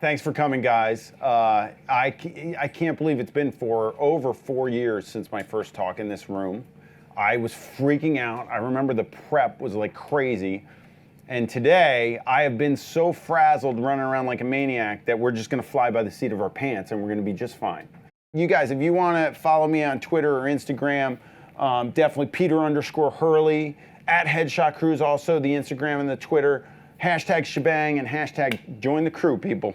Thanks for coming, guys. I can't believe it's been for over 4 years since my first talk in this room. I was freaking out. I remember the prep was like crazy. And today, I have been so frazzled running around like a maniac that we're just gonna fly by the seat of our pants and we're gonna be just fine. You guys, if you wanna follow me on Twitter or Instagram, definitely Peter_Hurley, @HeadshotCruise, also the Instagram and the Twitter, #shebang and #join the crew, people.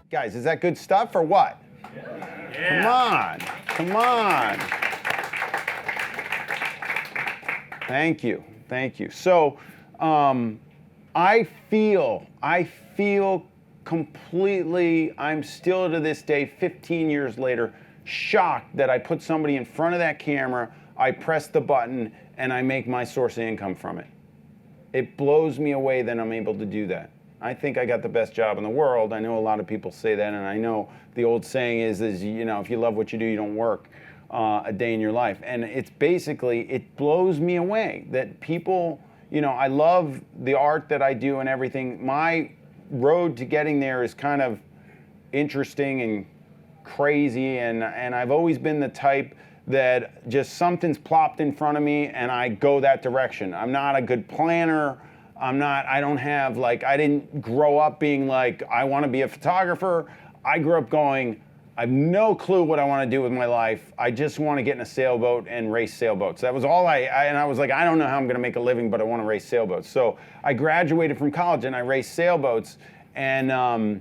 Guys, is that good stuff or what? Yeah. Come on. Thank you. So, I feel completely, I'm still to this day, 15 years later, shocked that I put somebody in front of that camera, I press the button, and I make my source of income from it. It blows me away that I'm able to do that. I think I got the best job in the world. I know a lot of people say that, and I know the old saying is you know, if you love what you do, you don't work a day in your life. And it's basically, it blows me away that people, you know, I love the art that I do and everything. My road to getting there is kind of interesting and crazy, and I've always been the type that just something's plopped in front of me and I go that direction. I'm not a good planner. I don't have, like, I didn't grow up being like, I want to be a photographer. I grew up going, I have no clue what I want to do with my life. I just want to get in a sailboat and race sailboats. That was all and I was like, I don't know how I'm going to make a living, but I want to race sailboats. So I graduated from college and I raced sailboats. And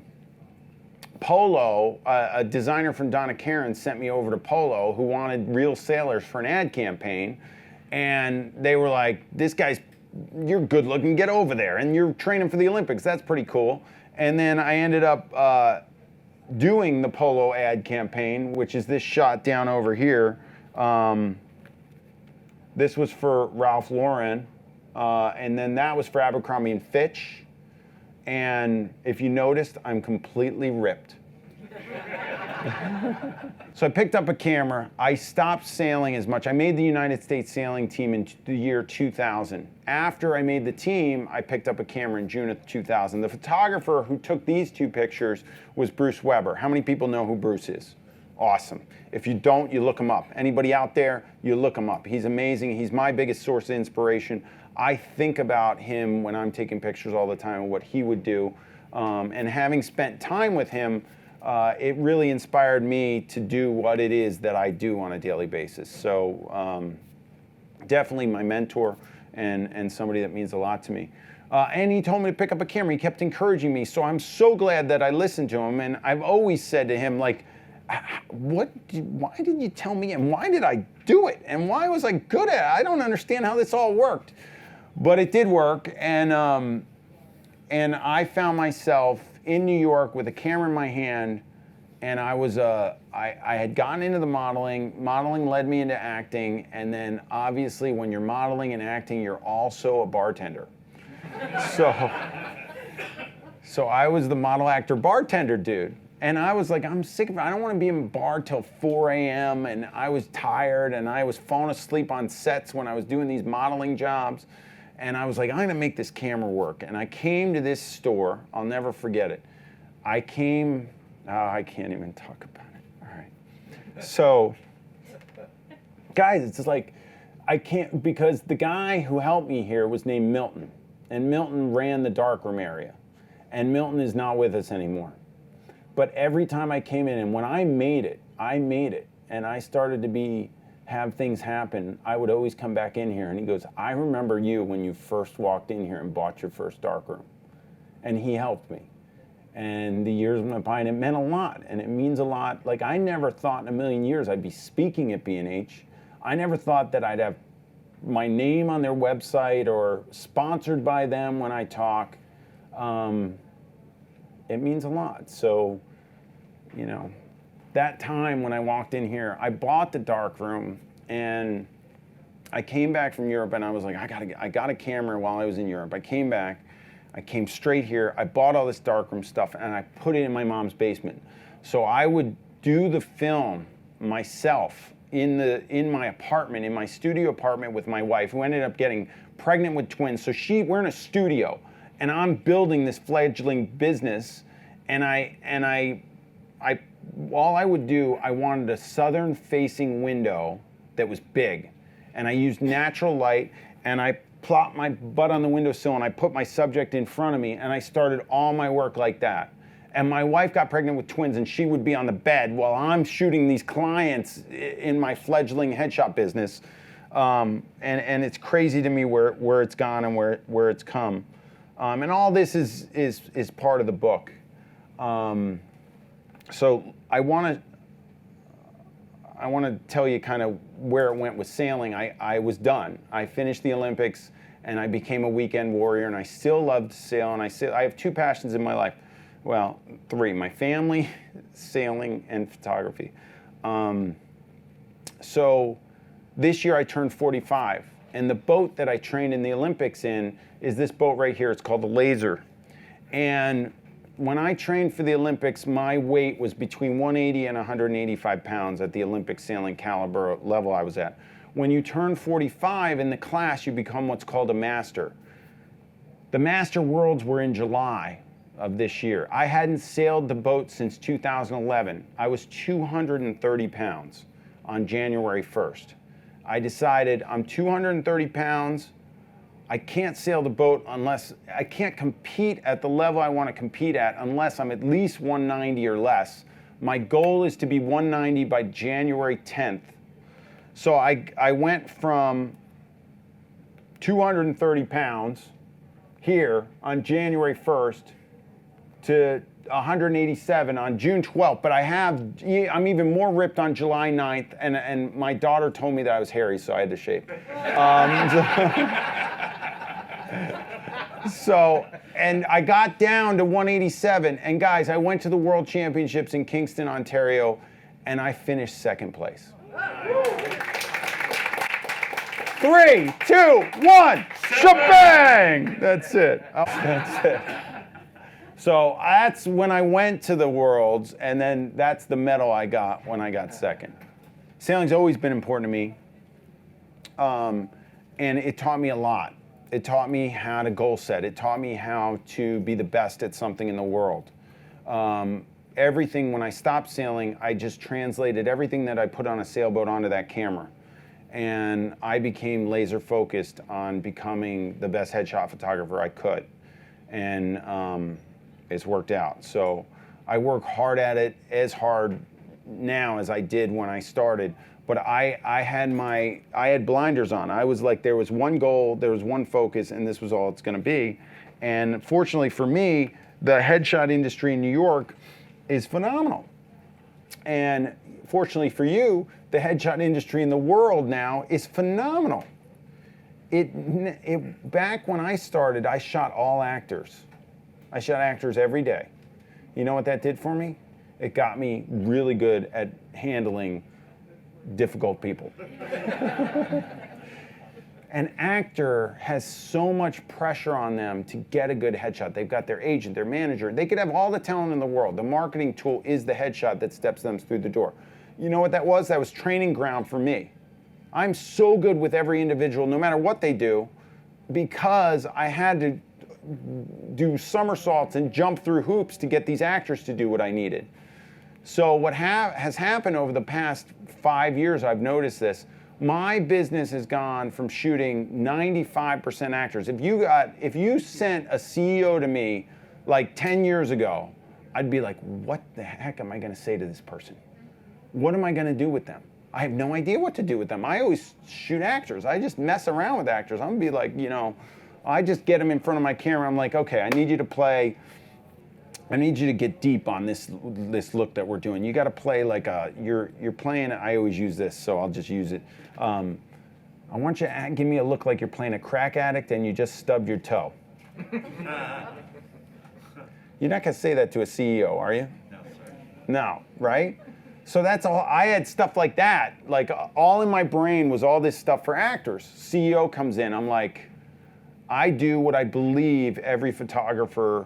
Polo, a designer from Donna Karan, sent me over to Polo, who wanted real sailors for an ad campaign. And they were like, you're good looking, get over there, and you're training for the Olympics. That's pretty cool. And then I ended up doing the Polo ad campaign, which is this shot down over here. This was for Ralph Lauren, and then that was for Abercrombie and Fitch. And if you noticed, I'm completely ripped. So I picked up a camera. I stopped sailing as much. I made the United States sailing team in the year 2000. After I made the team, I picked up a camera in June of 2000. The photographer who took these two pictures was Bruce Weber. How many people know who Bruce is? Awesome. If you don't, you look him up. Anybody out there, you look him up. He's amazing. He's my biggest source of inspiration. I think about him when I'm taking pictures all the time and what he would do. And having spent time with him, it really inspired me to do what it is that I do on a daily basis. So definitely my mentor and somebody that means a lot to me. And he told me to pick up a camera. He kept encouraging me. So I'm so glad that I listened to him. And I've always said to him, like, why did you tell me? And why did I do it? And why was I good at it? I don't understand how this all worked. But it did work. And and I found myself in New York with a camera in my hand, and I had gotten into the modeling. Modeling led me into acting, and then obviously when you're modeling and acting, you're also a bartender. So I was the model, actor, bartender dude. And I was like, I'm sick of it. I don't want to be in a bar till 4 a.m. And I was tired, and I was falling asleep on sets when I was doing these modeling jobs. And I was like, I'm going to make this camera work. And I came to this store. I'll never forget it. I can't even talk about it. All right. So, guys, it's just like, I can't, because the guy who helped me here was named Milton. And Milton ran the darkroom area. And Milton is not with us anymore. But every time I came in, and when I made it, and I started to have things happen, I would always come back in here, and he goes, I remember you when you first walked in here and bought your first darkroom. And he helped me. And the years went by, and it meant a lot, and it means a lot. Like, I never thought in a million years I'd be speaking at B&H. I never thought that I'd have my name on their website or sponsored by them when I talk. It means a lot. So, you know, that time when I walked in here, I bought the darkroom, and I came back from Europe, and I was like, I got a camera while I was in Europe. I came back, I came straight here, I bought all this darkroom stuff, and I put it in my mom's basement. So I would do the film myself in my apartment, in my studio apartment with my wife, who ended up getting pregnant with twins. So we're in a studio, and I'm building this fledgling business, and all I would do, I wanted a southern-facing window that was big, and I used natural light, and I plopped my butt on the windowsill, and I put my subject in front of me, and I started all my work like that. And my wife got pregnant with twins, and she would be on the bed while I'm shooting these clients in my fledgling headshot business. And it's crazy to me where it's gone and where it's come. And all this is part of the book. So I want to tell you kind of where it went with sailing. I was done. I finished the Olympics, and I became a weekend warrior, and I still love to sail. And I have two passions in my life. Well, three: my family, sailing, and photography. So this year I turned 45, and the boat that I trained in the Olympics in is this boat right here. It's called the Laser. And when I trained for the Olympics, my weight was between 180 and 185 pounds at the Olympic sailing caliber level I was at. When you turn 45 in the class, you become what's called a master. The Master Worlds were in July of this year. I hadn't sailed the boat since 2011. I was 230 pounds on January 1st. I decided I'm 230 pounds. I can't sail the boat I can't compete at the level I want to compete at unless I'm at least 190 or less. My goal is to be 190 by January 10th. So I went from 230 pounds here on January 1st to 187 on June 12th, but I'm even more ripped on July 9th, and my daughter told me that I was hairy, so I had to shave. And I got down to 187, and guys, I went to the World Championships in Kingston, Ontario, and I finished second place. 3, 2, 1, shebang! That's it. That's it. So that's when I went to the Worlds, and then that's the medal I got when I got second. Sailing's always been important to me, and it taught me a lot. It taught me how to goal set. It taught me how to be the best at something in the world. Everything, when I stopped sailing, I just translated everything that I put on a sailboat onto that camera. And I became laser focused on becoming the best headshot photographer I could. And it's worked out. So I work hard at it, as hard now as I did when I started. But I had blinders on. I was like, there was one goal, there was one focus, and this was all it's gonna be. And fortunately for me, the headshot industry in New York is phenomenal. And fortunately for you, the headshot industry in the world now is phenomenal. Back when I started, I shot all actors. I shot actors every day. You know what that did for me? It got me really good at handling difficult people. An actor has so much pressure on them to get a good headshot. They've got their agent, their manager. They could have all the talent in the world. The marketing tool is the headshot that steps them through the door. You know what that was? That was training ground for me. I'm so good with every individual, no matter what they do, because I had to do somersaults and jump through hoops to get these actors to do what I needed. So what has happened over the past 5 years, I've noticed this. My business has gone from shooting 95% actors. If you sent a CEO to me like 10 years ago, I'd be like, what the heck am I going to say to this person? What am I going to do with them? I have no idea what to do with them. I always shoot actors. I just mess around with actors. I'm going to be like, I just get them in front of my camera. I'm like, okay, I need you to get deep on this look that we're doing. You got to play like you're playing. I always use this, so I'll just use it. I want you to give me a look like you're playing a crack addict and you just stubbed your toe. You're not gonna say that to a CEO, are you? No, sir. No, right? So that's all. I had stuff like that. Like all in my brain was all this stuff for actors. CEO comes in. I'm like, I do what I believe every photographer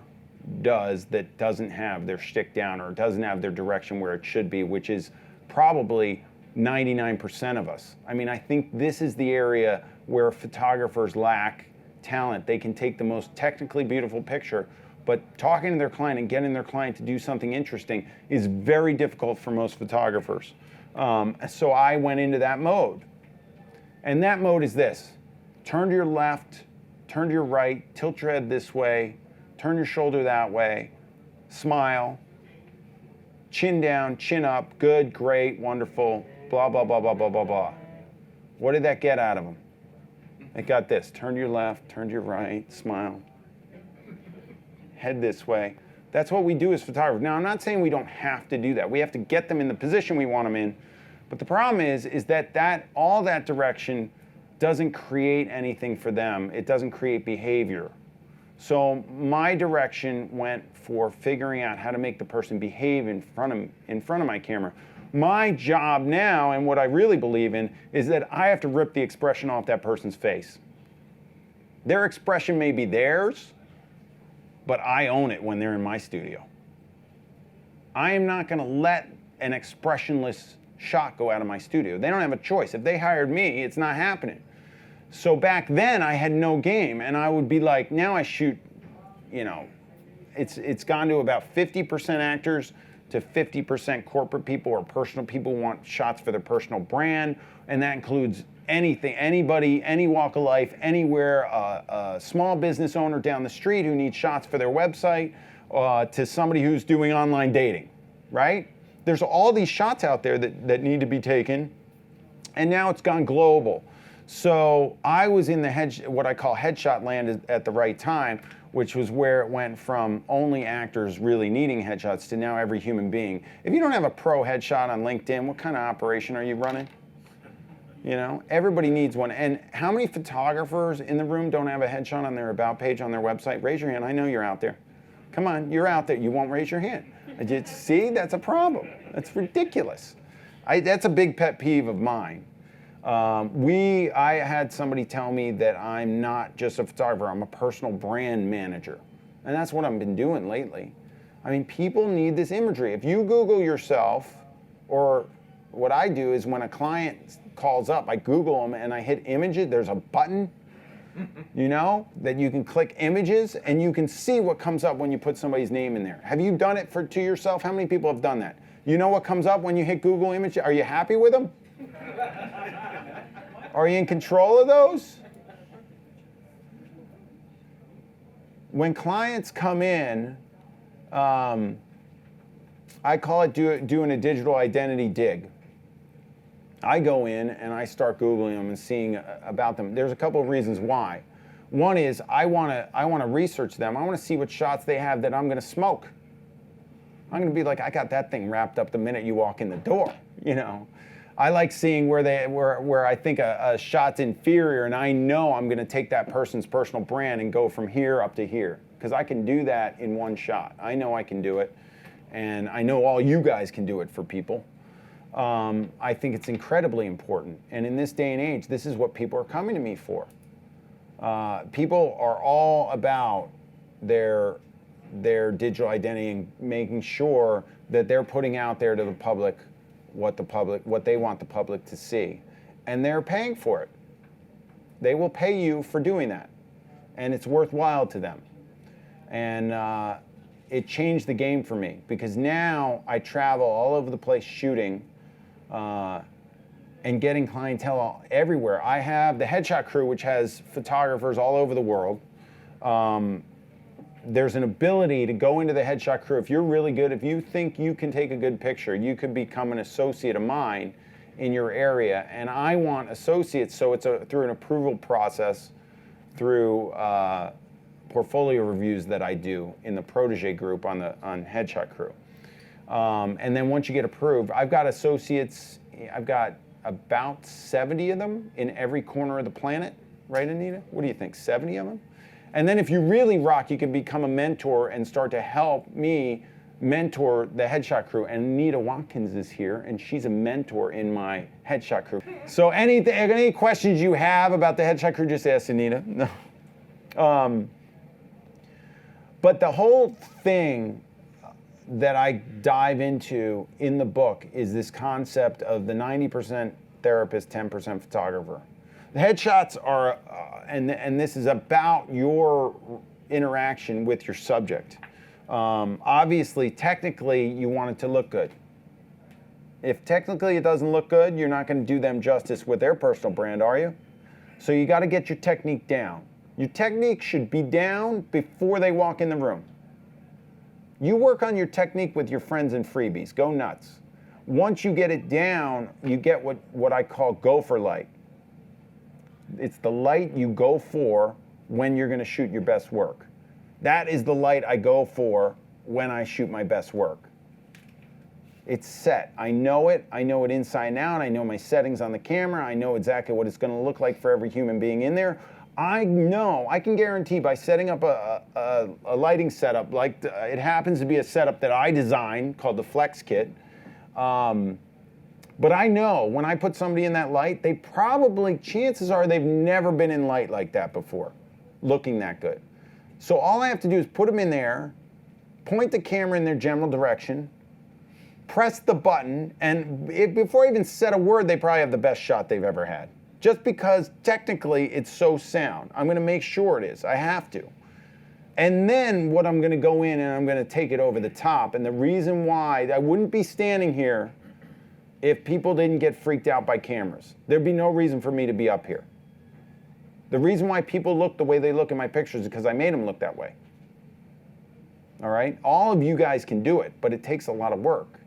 does that doesn't have their shtick down or doesn't have their direction where it should be, which is probably 99% of us. I mean, I think this is the area where photographers lack talent. They can take the most technically beautiful picture, but talking to their client and getting their client to do something interesting is very difficult for most photographers. So I went into that mode. And that mode is this: turn to your left, turn to your right, tilt your head this way, turn your shoulder that way, smile, chin down, chin up, good, great, wonderful, blah, blah, blah, blah, blah, blah, blah. What did that get out of them? It got this: turn to your left, turn to your right, smile, head this way. That's what we do as photographers. Now, I'm not saying we don't have to do that. We have to get them in the position we want them in. But the problem is that all that direction doesn't create anything for them. It doesn't create behavior. So my direction went for figuring out how to make the person behave in front of my camera. My job now, and what I really believe in, is that I have to rip the expression off that person's face. Their expression may be theirs, but I own it when they're in my studio. I am not going to let an expressionless shot go out of my studio. They don't have a choice. If they hired me, it's not happening. So back then I had no game, and I would be like, now I shoot, it's gone to about 50% actors to 50% corporate people or personal people who want shots for their personal brand, and that includes anything, anybody, any walk of life, anywhere, a small business owner down the street who needs shots for their website, to somebody who's doing online dating, right? There's all these shots out there that need to be taken, and now it's gone global. So I was in what I call headshot land at the right time, which was where it went from only actors really needing headshots to now every human being. If you don't have a pro headshot on LinkedIn, what kind of operation are you running? Everybody needs one. And how many photographers in the room don't have a headshot on their about page on their website? Raise your hand. I know you're out there. Come on, you're out there. You won't raise your hand. See, that's a problem. That's ridiculous. That's a big pet peeve of mine. I had somebody tell me that I'm not just a photographer, I'm a personal brand manager. And that's what I've been doing lately. I mean, people need this imagery. If you Google yourself, or what I do is when a client calls up, I Google them and I hit images. There's a button, that you can click images and you can see what comes up when you put somebody's name in there. Have you done it to yourself? How many people have done that? You know what comes up when you hit Google image? Are you happy with them? Are you in control of those? When clients come in, I call it doing a digital identity dig. I go in and I start Googling them and seeing about them. There's a couple of reasons why. One is I want to research them. I want to see what shots they have that I'm going to smoke. I'm going to be like, I got that thing wrapped up the minute you walk in the door, I like seeing where I think a shot's inferior, and I know I'm going to take that person's personal brand and go from here up to here. because I can do that in one shot. I know I can do it, and I know all you guys can do it for people. I think it's incredibly important. And in this day and age, this is what people are coming to me for. People are all about their digital identity and making sure that they're putting out there to the public what they want the public to see. And they're paying for it. They will pay you for doing that. And it's worthwhile to them. And it changed the game for me, because now I travel all over the place shooting and getting clientele everywhere. I have the Headshot Crew, which has photographers all over the world. There's an ability to go into the Headshot Crew. If you're really good, if you think you can take a good picture, you could become an associate of mine in your area. And I want associates, so it's through an approval process, through portfolio reviews that I do in the protege group on Headshot Crew. And then once you get approved, I've got associates, I've got about 70 of them in every corner of the planet, right, Anita? What do you think, 70 of them? And then if you really rock, you can become a mentor and start to help me mentor the Headshot Crew. And Anita Watkins is here, and she's a mentor in my Headshot Crew. So any questions you have about the Headshot Crew, just ask Anita. No. But the whole thing that I dive into in the book is this concept of the 90% therapist, 10% photographer. The headshots are, and this is about your interaction with your subject. Obviously, technically, you want it to look good. If technically it doesn't look good, you're not going to do them justice with their personal brand, are you? So you got to get your technique down. Your technique should be down before they walk in the room. You work on your technique with your friends and freebies. Go nuts. Once you get it down, you get what I call gopher light. It's the light you go for when you're going to shoot your best work. That is the light I go for when I shoot my best work. It's set. I know it inside and out. I know my settings on the camera. I know exactly what it's going to look like for every human being in there. I know, I can guarantee by setting up a lighting setup, like it happens to be a setup that I designed called the Flex Kit. But I know when I put somebody in that light, they probably, chances are they've never been in light like that before, looking that good. So all I have to do is put them in there, point the camera in their general direction, press the button, and before I even said a word, they probably have the best shot they've ever had. Just because technically it's so sound. I'm gonna make sure it is, I have to. And then what I'm gonna go in and I'm gonna take it over the top. And the reason why I wouldn't be standing here if people didn't get freaked out by cameras. There'd be no reason for me to be up here. The reason why people look the way they look in my pictures is because I made them look that way. All right? All of you guys can do it, but it takes a lot of work.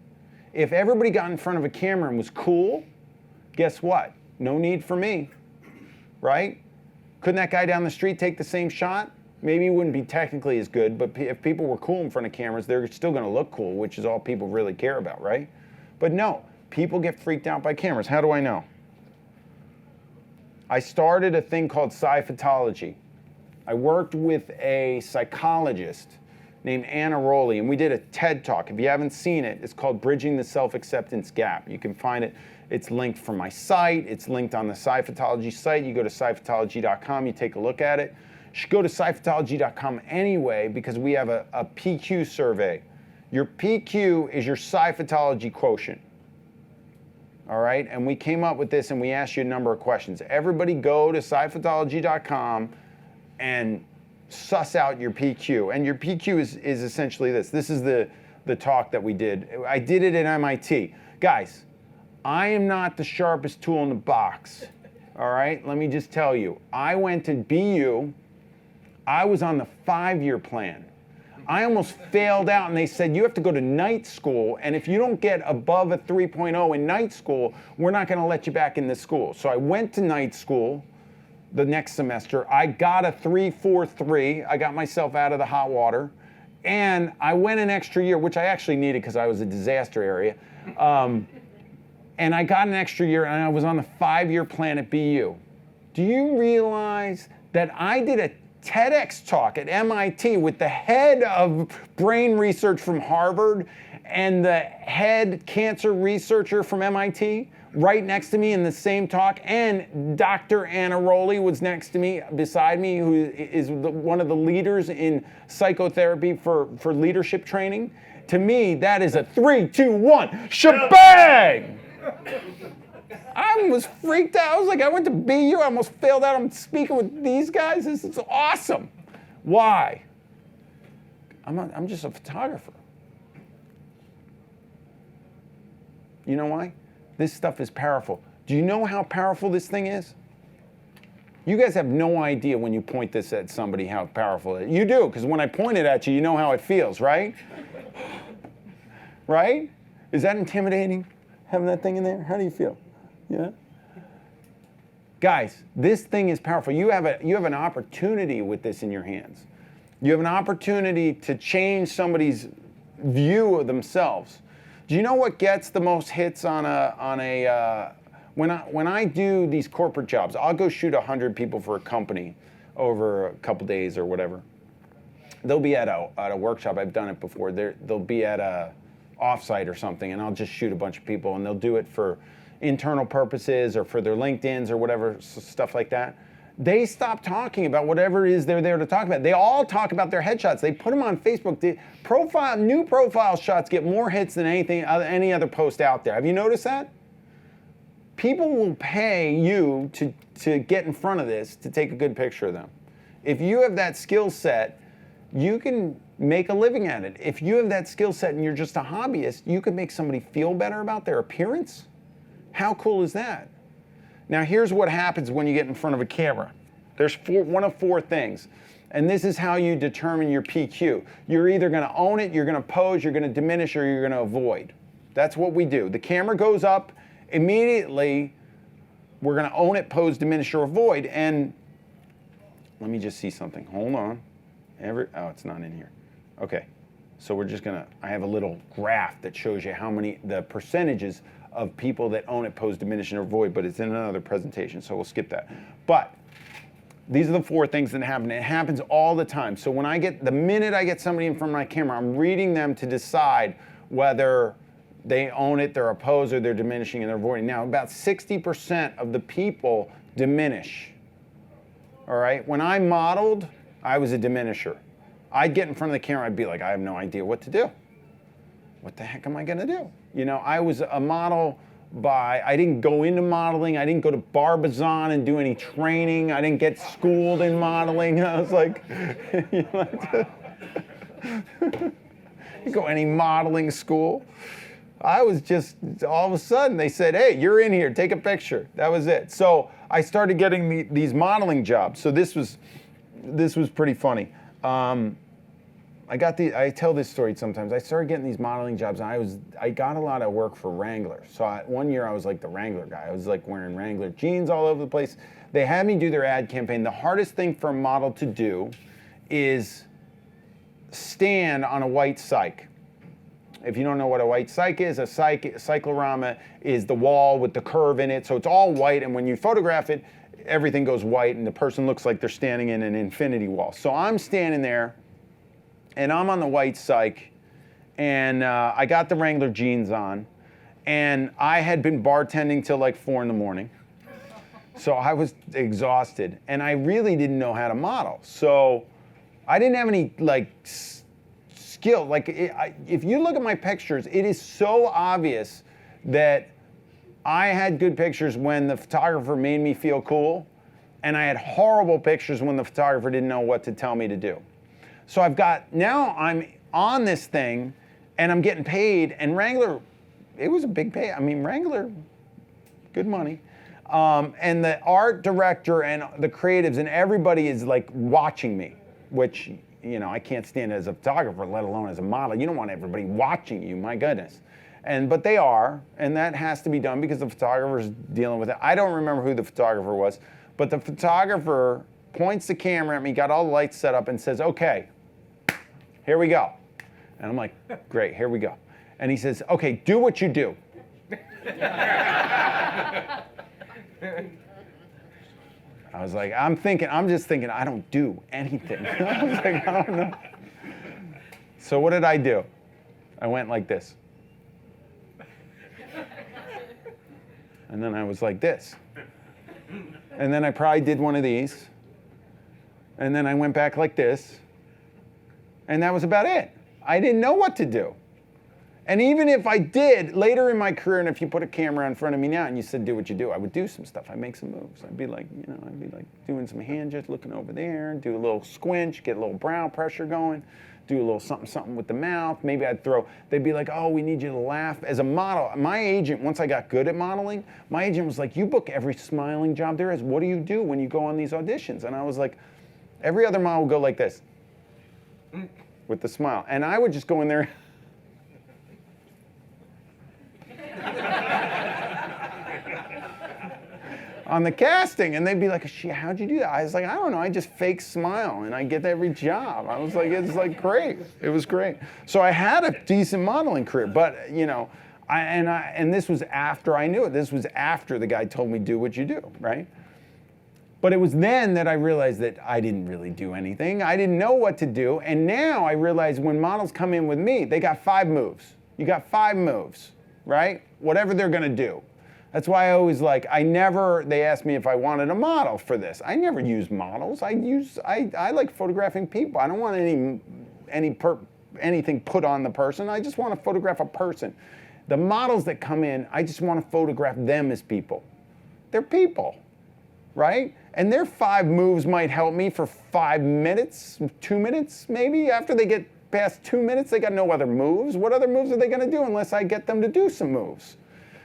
If everybody got in front of a camera and was cool, guess what? No need for me, right? Couldn't that guy down the street take the same shot? Maybe it wouldn't be technically as good, but if people were cool in front of cameras, they're still gonna look cool, which is all people really care about, right? But no, people get freaked out by cameras. How do I know? I started a thing called sci-photology. I worked with a psychologist named Anna Hurley, and we did a TED Talk. If you haven't seen it, it's called Bridging the Self-Acceptance Gap. You can find it. It's linked from my site. It's linked on the sci-photology site. You go to sci-photology.com, you take a look at it. You should go to sci-photology.com anyway, because we have a PQ survey. Your PQ is your sci-photology quotient. All right, and we came up with this and we asked you a number of questions. Everybody go to sci-photology.com and suss out your PQ. And your PQ is essentially this. This is the talk that we did. I did it at MIT. Guys, I am not the sharpest tool in the box. All right, let me just tell you. I went to BU. I was on the 5-year plan. I almost failed out, and they said, you have to go to night school, and if you don't get above a 3.0 in night school, we're not gonna let you back in the school. So I went to night school the next semester. I got a 3.43. I got myself out of the hot water, and I went an extra year, which I actually needed because I was a disaster area. And I got an extra year, and I was on the 5-year plan at BU. Do you realize that I did TEDx talk at MIT with the head of brain research from Harvard and the head cancer researcher from MIT right next to me in the same talk, and Dr. Anna Rowley was next to me, beside me, who is one of the leaders in psychotherapy for leadership training. To me, that is a 3, 2, 1, shebang! I was freaked out. I was like, I went to BU, I almost failed out. I'm speaking with these guys. This is awesome. Why? I'm just a photographer. You know why? This stuff is powerful. Do you know how powerful this thing is? You guys have no idea when you point this at somebody how powerful it is. You do, because when I point it at you, you know how it feels, right? Right? Is that intimidating, having that thing in there? How do you feel? Yeah? Guys, this thing is powerful. You have an opportunity with this in your hands. You have an opportunity to change somebody's view of themselves. Do you know what gets the most hits when I do these corporate jobs? I'll go shoot 100 people for a company over a couple days or whatever. They'll be at a workshop. I've done it before. They'll be at a offsite or something, and I'll just shoot a bunch of people, and they'll do it for internal purposes or for their LinkedIns or whatever, stuff like that. They stop talking about whatever it is they're there to talk about. They all talk about their headshots. They put them on Facebook. The new profile shots get more hits than any other post out there. Have you noticed that? People will pay you to get in front of this, to take a good picture of them. If you have that skill set, you can make a living at it. If you have that skill set and you're just a hobbyist, you can make somebody feel better about their appearance. How cool is that? Now here's what happens when you get in front of a camera. There's one of four things. And this is how you determine your PQ. You're either going to own it, you're going to pose, you're going to diminish, or you're going to avoid. That's what we do. The camera goes up, immediately we're going to own it, pose, diminish, or avoid. And let me just see something. Hold on. Oh, it's not in here. Okay. So we're just going to, I have a little graph that shows you the percentages of people that own it, pose, diminish, and avoid, but it's in another presentation, so we'll skip that. But these are the four things that happen. It happens all the time. So the minute I get somebody in front of my camera, I'm reading them to decide whether they own it, they're a poser, they're diminishing, and they're avoiding. Now, about 60% of the people diminish. All right? When I modeled, I was a diminisher. I'd get in front of the camera, I'd be like, I have no idea what to do. What the heck am I gonna do? You know, I was a model I didn't go into modeling, I didn't go to Barbizon and do any training, I didn't get schooled in modeling. I was like, you go any modeling school. I was just, all of a sudden they said, hey, you're in here, take a picture. That was it. So I started getting these modeling jobs. So this was pretty funny. I tell this story sometimes. I started getting these modeling jobs, and I got a lot of work for Wrangler. So one year I was like the Wrangler guy. I was like wearing Wrangler jeans all over the place. They had me do their ad campaign. The hardest thing for a model to do is stand on a white cyc. If you don't know what a white cyc is, a cyclorama is the wall with the curve in it. So it's all white, and when you photograph it, everything goes white, and the person looks like they're standing in an infinity wall. So I'm standing there, and I'm on the white cyc, and I got the Wrangler jeans on, and I had been bartending till like 4 a.m. So I was exhausted, and I really didn't know how to model. So I didn't have any skill. If you look at my pictures, it is so obvious that I had good pictures when the photographer made me feel cool, and I had horrible pictures when the photographer didn't know what to tell me to do. So now I'm on this thing, and I'm getting paid, and Wrangler, it was a big pay. I mean, Wrangler, good money. And the art director and the creatives and everybody is like watching me, which, you know, I can't stand as a photographer, let alone as a model. You don't want everybody watching you, my goodness. But they are, and that has to be done because the photographer's dealing with it. I don't remember who the photographer was, but the photographer points the camera at me, got all the lights set up, and says, okay, here we go. And I'm like, great, here we go. And he says, okay, do what you do. I was like, I'm just thinking, I don't do anything. I was like, I don't know. So what did I do? I went like this. And then I was like this. And then I probably did one of these. And then I went back like this. And that was about it. I didn't know what to do. And even if I did, later in my career, and if you put a camera in front of me now and you said, do what you do, I would do some stuff. I'd make some moves. I'd be like doing some hand gestures, looking over there, do a little squinch, get a little brow pressure going, do a little something with the mouth. Maybe they'd be like, oh, we need you to laugh. As a model, my agent, once I got good at modeling, my agent was like, you book every smiling job there is. What do you do when you go on these auditions? And I was like, every other model would go like this with the smile. And I would just go in there. On the casting, and they'd be like, how'd you do that? I was like, I don't know, I just fake smile and I get every job. I was like, it's like great. It was great. So I had a decent modeling career, but and this was after I knew it. This was after the guy told me, do what you do, right? But it was then that I realized that I didn't really do anything. I didn't know what to do, and now I realize when models come in with me, they got 5 moves. You got 5 moves, right? Whatever they're gonna do. That's why I always they asked me if I wanted a model for this. I never use models. I like photographing people. I don't want anything put on the person. I just want to photograph a person. The models that come in, I just want to photograph them as people. They're people, right? And their 5 moves might help me for 5 minutes, 2 minutes maybe. After they get past 2 minutes, they got no other moves. What other moves are they going to do unless I get them to do some moves?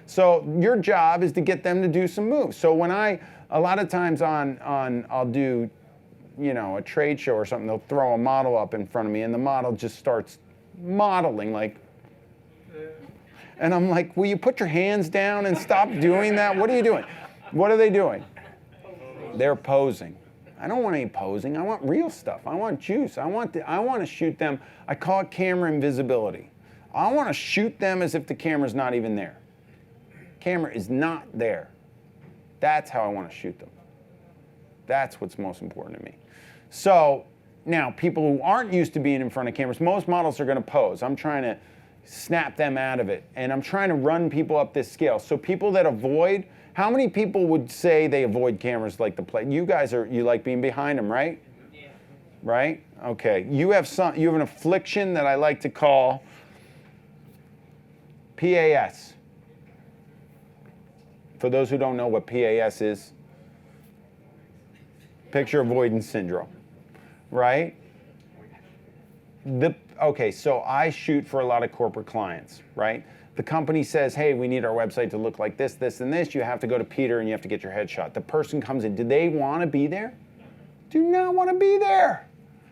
So your job is to get them to do some moves. So when a lot of times I'll do, a trade show or something, they'll throw a model up in front of me and the model just starts modeling like, and I'm like, will you put your hands down and stop doing that? What are you doing? What are they doing? They're posing. I don't want any posing. I want real stuff. I want juice. I want to shoot them. I call it camera invisibility. I want to shoot them as if the camera's not even there. Camera is not there. That's how I want to shoot them. That's what's most important to me. So now, people who aren't used to being in front of cameras, most models are going to pose. I'm trying to snap them out of it, and I'm trying to run people up this scale. So people that avoid, how many people would say they avoid cameras like the play? You guys you like being behind them, right? Yeah. Right? Okay. You have an affliction that I like to call PAS. For those who don't know what PAS is, picture avoidance syndrome, right? Okay, so I shoot for a lot of corporate clients, right? The company says, hey, we need our website to look like this, this, and this. You have to go to Peter and you have to get your headshot. The person comes in. Do they want to be there? Do not want to be there.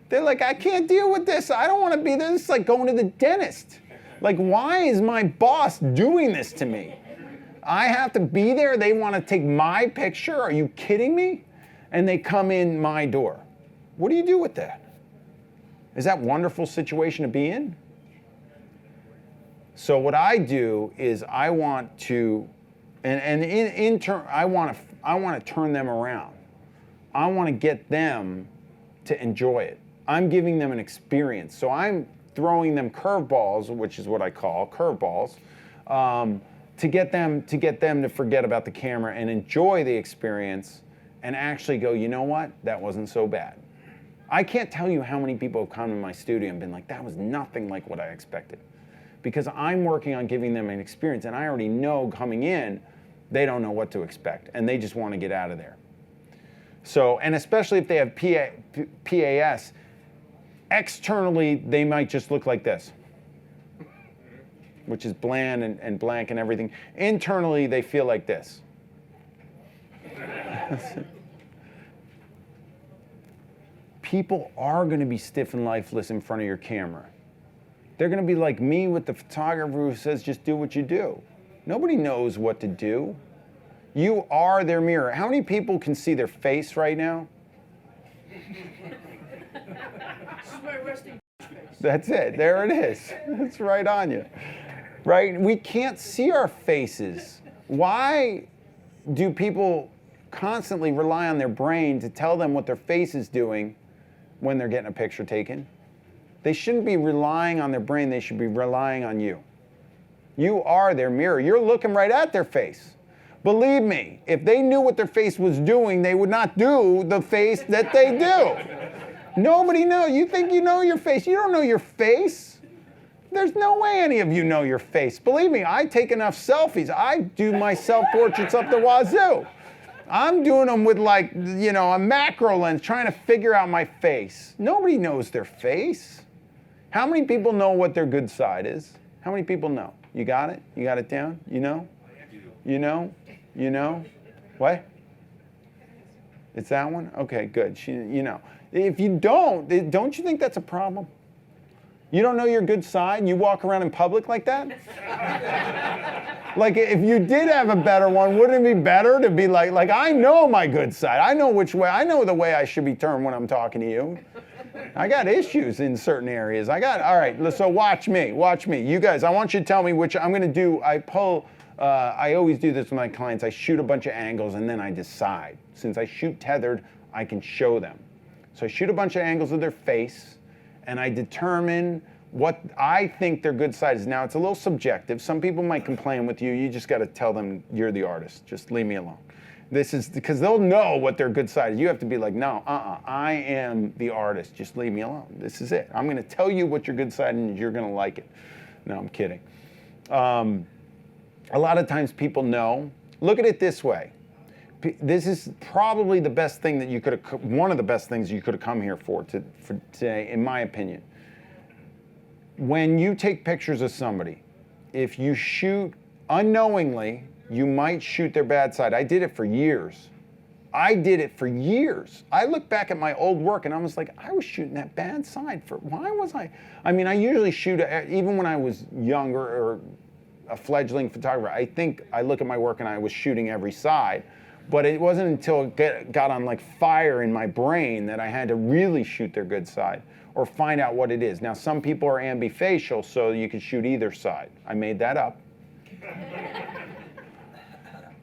They're like, I can't deal with this. I don't want to be there. This is like going to the dentist. Like, why is my boss doing this to me? I have to be there. They want to take my picture. Are you kidding me? And they come in my door. What do you do with that? Is that a wonderful situation to be in? So what I do is I want to, in turn, I want to turn them around. I want to get them to enjoy it. I'm giving them an experience. So I'm throwing them curveballs, which is what I call curveballs. To get them to forget about the camera and enjoy the experience and actually go, you know what? That wasn't so bad. I can't tell you how many people have come to my studio and been like, that was nothing like what I expected. Because I'm working on giving them an experience, and I already know coming in, they don't know what to expect, and they just want to get out of there. So, and especially if they have PAS, externally, they might just look like this, which is bland and blank and everything. Internally, they feel like this. People are going to be stiff and lifeless in front of your camera. They're going to be like me with the photographer who says, just do what you do. Nobody knows what to do. You are their mirror. How many people can see their face right now? That's it. There it is. It's right on you. Right? We can't see our faces. Why do people constantly rely on their brain to tell them what their face is doing when they're getting a picture taken. They shouldn't be relying on their brain. They should be relying on you. You are their mirror. You're looking right at their face. Believe me, if they knew what their face was doing, they would not do the face that they do. Nobody knows. You think you know your face. You don't know your face. There's no way any of you know your face. Believe me, I take enough selfies. I do my self-portraits up the wazoo. I'm doing them with a macro lens, trying to figure out my face. Nobody knows their face. How many people know what their good side is? How many people know? You got it? You got it down? You know? You know? You know? What? It's that one? Okay, good. You know. If you don't you think that's a problem? You don't know your good side and you walk around in public like that? Like, if you did have a better one, wouldn't it be better to be like, I know my good side. I know which way, I know the way I should be turned when I'm talking to you. I got issues in certain areas. All right, so watch me. You guys, I want you to tell me which I'm going to do. I always do this with my clients. I shoot a bunch of angles and then I decide. Since I shoot tethered, I can show them. So I shoot a bunch of angles of their face and I determine what I think their good side is. Now, it's a little subjective. Some people might complain with you. You just got to tell them you're the artist. Just leave me alone. This is because they'll know what their good side is. You have to be like, no, I am the artist. Just leave me alone. This is it. I'm going to tell you what your good side is and you're going to like it. No, I'm kidding. A lot of times people know. Look at it this way. This is probably the best thing that you could have, one of the best things you could have come here for today, in my opinion. When you take pictures of somebody, if you shoot unknowingly, you might shoot their bad side. I did it for years. I look back at my old work and I was like, I was shooting that bad side why was I? I mean, I usually shoot, even when I was younger or a fledgling photographer, I think I look at my work and I was shooting every side. But it wasn't until it got on like fire in my brain that I had to really shoot their good side or find out what it is. Now, some people are ambifacial, so you can shoot either side. I made that up.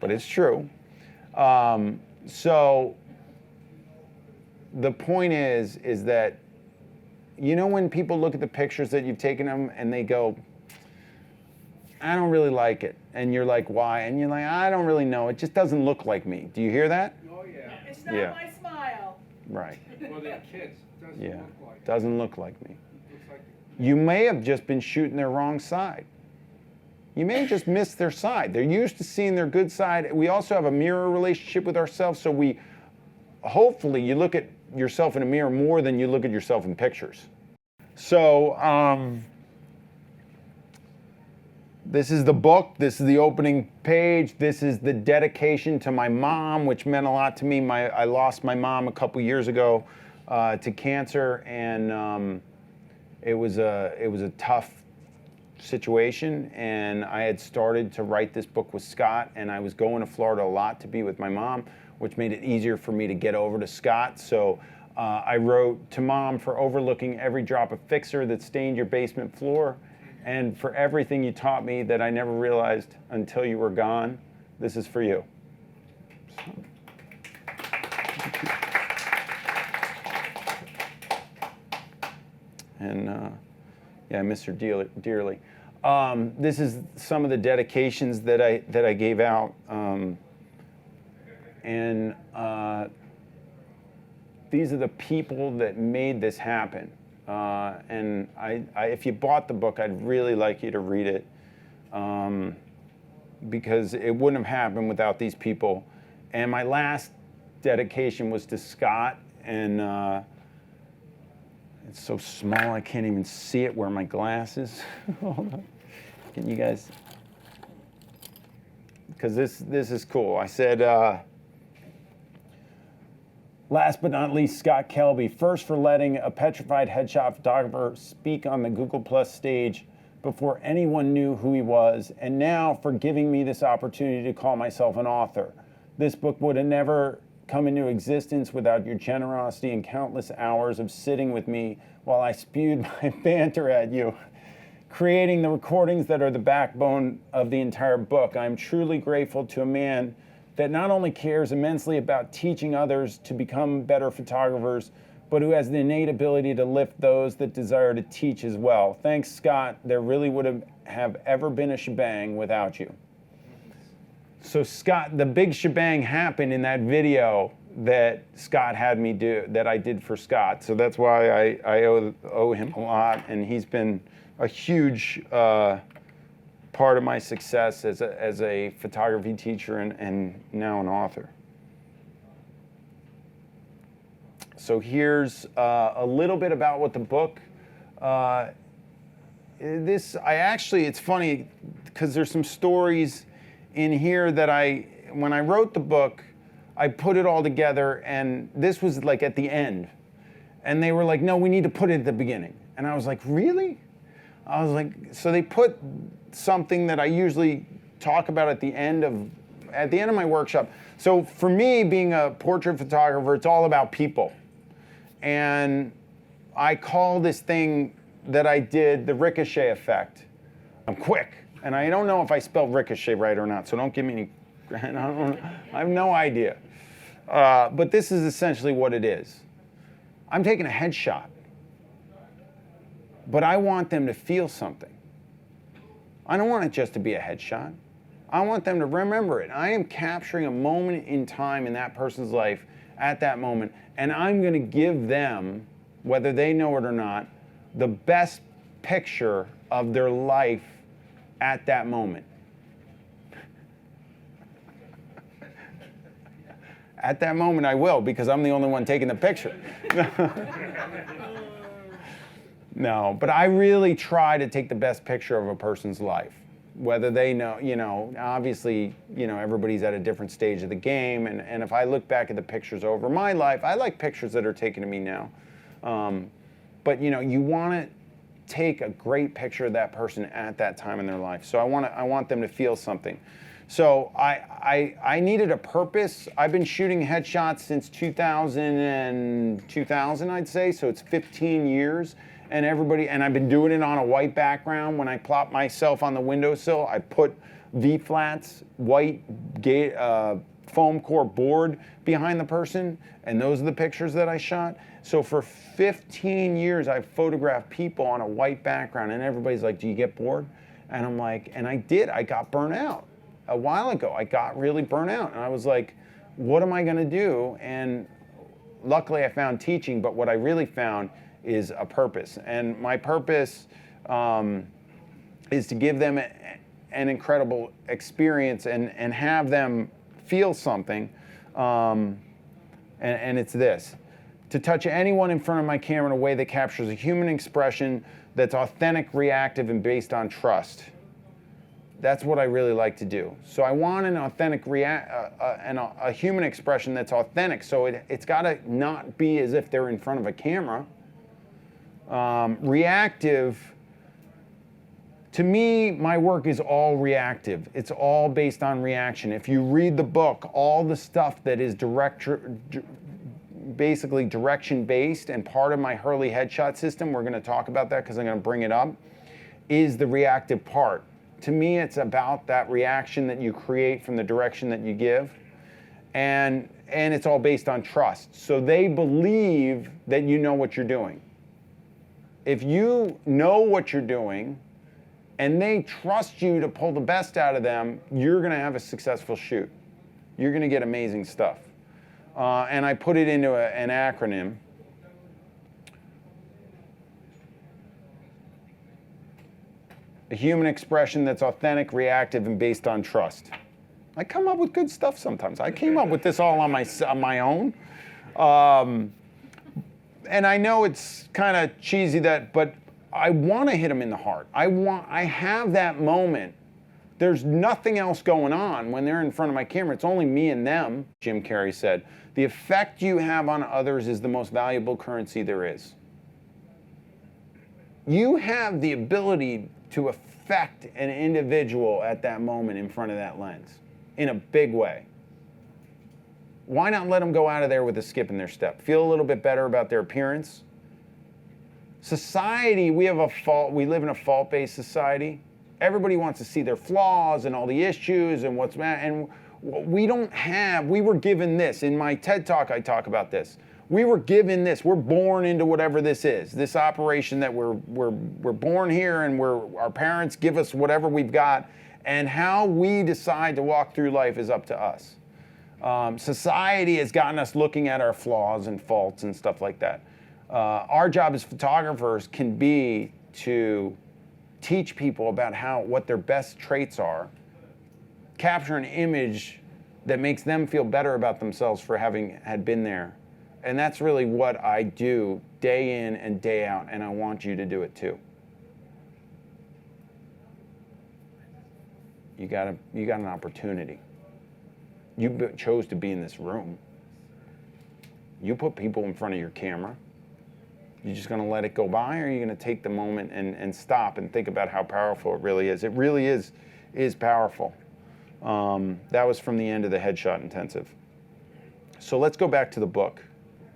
But it's true. So the point is that, you know, when people look at the pictures that you've taken them and they go, I don't really like it. And you're like, why? And you're like, I don't really know. It just doesn't look like me. Do you hear that? Oh, yeah. It's not my smile. Right. Well, they're kids. Doesn't look like me. Looks like You may have just been shooting their wrong side. You may have just missed their side. They're used to seeing their good side. We also have a mirror relationship with ourselves, so hopefully you look at yourself in a mirror more than you look at yourself in pictures. So, this is the book. This is the opening page. This is the dedication to my mom, which meant a lot to me. I lost my mom a couple years ago to cancer, and it was a tough situation. And I had started to write this book with Scott, and I was going to Florida a lot to be with my mom, which made it easier for me to get over to Scott. So I wrote to Mom for overlooking every drop of fixer that stained your basement floor, and for everything you taught me that I never realized until you were gone. This is for you. And yeah, I miss her dearly. This is some of the dedications that I gave out, and these are the people that made this happen. And if you bought the book, I'd really like you to read it, because it wouldn't have happened without these people. And my last dedication was to Scott, and it's so small I can't even see it where my glasses. Hold on. Can you guys? Because this is cool. I said, last but not least, Scott Kelby, first for letting a petrified headshot photographer speak on the Google Plus stage before anyone knew who he was, and now for giving me this opportunity to call myself an author. This book would have never come into existence without your generosity and countless hours of sitting with me while I spewed my banter at you, creating the recordings that are the backbone of the entire book. I'm truly grateful to a man that not only cares immensely about teaching others to become better photographers, but who has the innate ability to lift those that desire to teach as well. Thanks, Scott. There really would have ever been a shebang without you. So Scott, the big shebang happened in that video that Scott had me do, that I did for Scott. So that's why I owe him a lot, and he's been a huge part of my success as a photography teacher and now an author. So here's a little bit about what the book, it's funny because there's some stories in here that when I wrote the book, I put it all together, and this was like at the end. And they were like, no, we need to put it at the beginning. And I was like, really? I was like, so they put something that I usually talk about at the end of my workshop. So for me, being a portrait photographer, it's all about people. And I call this thing that I did the ricochet effect. I'm quick, and I don't know if I spelled ricochet right or not, so don't give me any, I have no idea. But this is essentially what it is. I'm taking a headshot, but I want them to feel something. I don't want it just to be a headshot. I want them to remember it. I am capturing a moment in time in that person's life at that moment, and I'm going to give them, whether they know it or not, the best picture of their life at that moment. At that moment I will, because I'm the only one taking the picture. No, but I really try to take the best picture of a person's life. Whether they know, obviously, everybody's at a different stage of the game. And if I look back at the pictures over my life, I like pictures that are taken of me now. But you want to take a great picture of that person at that time in their life. So I want them to feel something. So I needed a purpose. I've been shooting headshots since 2000, I'd say. So it's 15 years. And I've been doing it on a white background. When I plop myself on the windowsill, I put V-flats, white foam core board behind the person, and those are the pictures that I shot. So for 15 years, I've photographed people on a white background, and everybody's like, do you get bored? And I'm like, and I did. I got burnt out. A while ago, I got really burnt out, and I was like, what am I gonna do? And luckily I found teaching, but what I really found is a purpose. And my purpose is to give them an incredible experience and have them feel something. And it's this: to touch anyone in front of my camera in a way that captures a human expression that's authentic, reactive, and based on trust. That's what I really like to do. So I want an authentic, a human expression that's authentic. So it's gotta not be as if they're in front of a camera. Reactive, to me, my work is all reactive. It's all based on reaction. If you read the book, all the stuff that is basically direction-based and part of my Hurley headshot system, we're going to talk about that because I'm going to bring it up, is the reactive part. To me, it's about that reaction that you create from the direction that you give. And it's all based on trust. So they believe that you know what you're doing. If you know what you're doing and they trust you to pull the best out of them, you're going to have a successful shoot. You're going to get amazing stuff. And I put it into an acronym. A human expression that's authentic, reactive, and based on trust. I come up with good stuff sometimes. I came up with this all on my own. And I know it's kind of cheesy but I want to hit them in the heart. I have that moment. There's nothing else going on when they're in front of my camera. It's only me and them. Jim Carrey said, the effect you have on others is the most valuable currency there is. You have the ability to affect an individual at that moment in front of that lens in a big way. Why not let them go out of there with a skip in their step? Feel a little bit better about their appearance? Society, we live in a fault-based society. Everybody wants to see their flaws and all the issues and and We were given this. In my TED Talk, I talk about this. We were given this. We're born into whatever this is. This operation that we're born here, and our parents give us whatever we've got, and how we decide to walk through life is up to us. Society has gotten us looking at our flaws and faults and stuff like that. Our job as photographers can be to teach people about what their best traits are, capture an image that makes them feel better about themselves for having had been there. And that's really what I do day in and day out, and I want you to do it too. You got an opportunity. You chose to be in this room. You put people in front of your camera. You just gonna let it go by, or are you gonna take the moment and stop and think about how powerful it really is? It really is powerful. That was from the end of the Headshot Intensive. So let's go back to the book.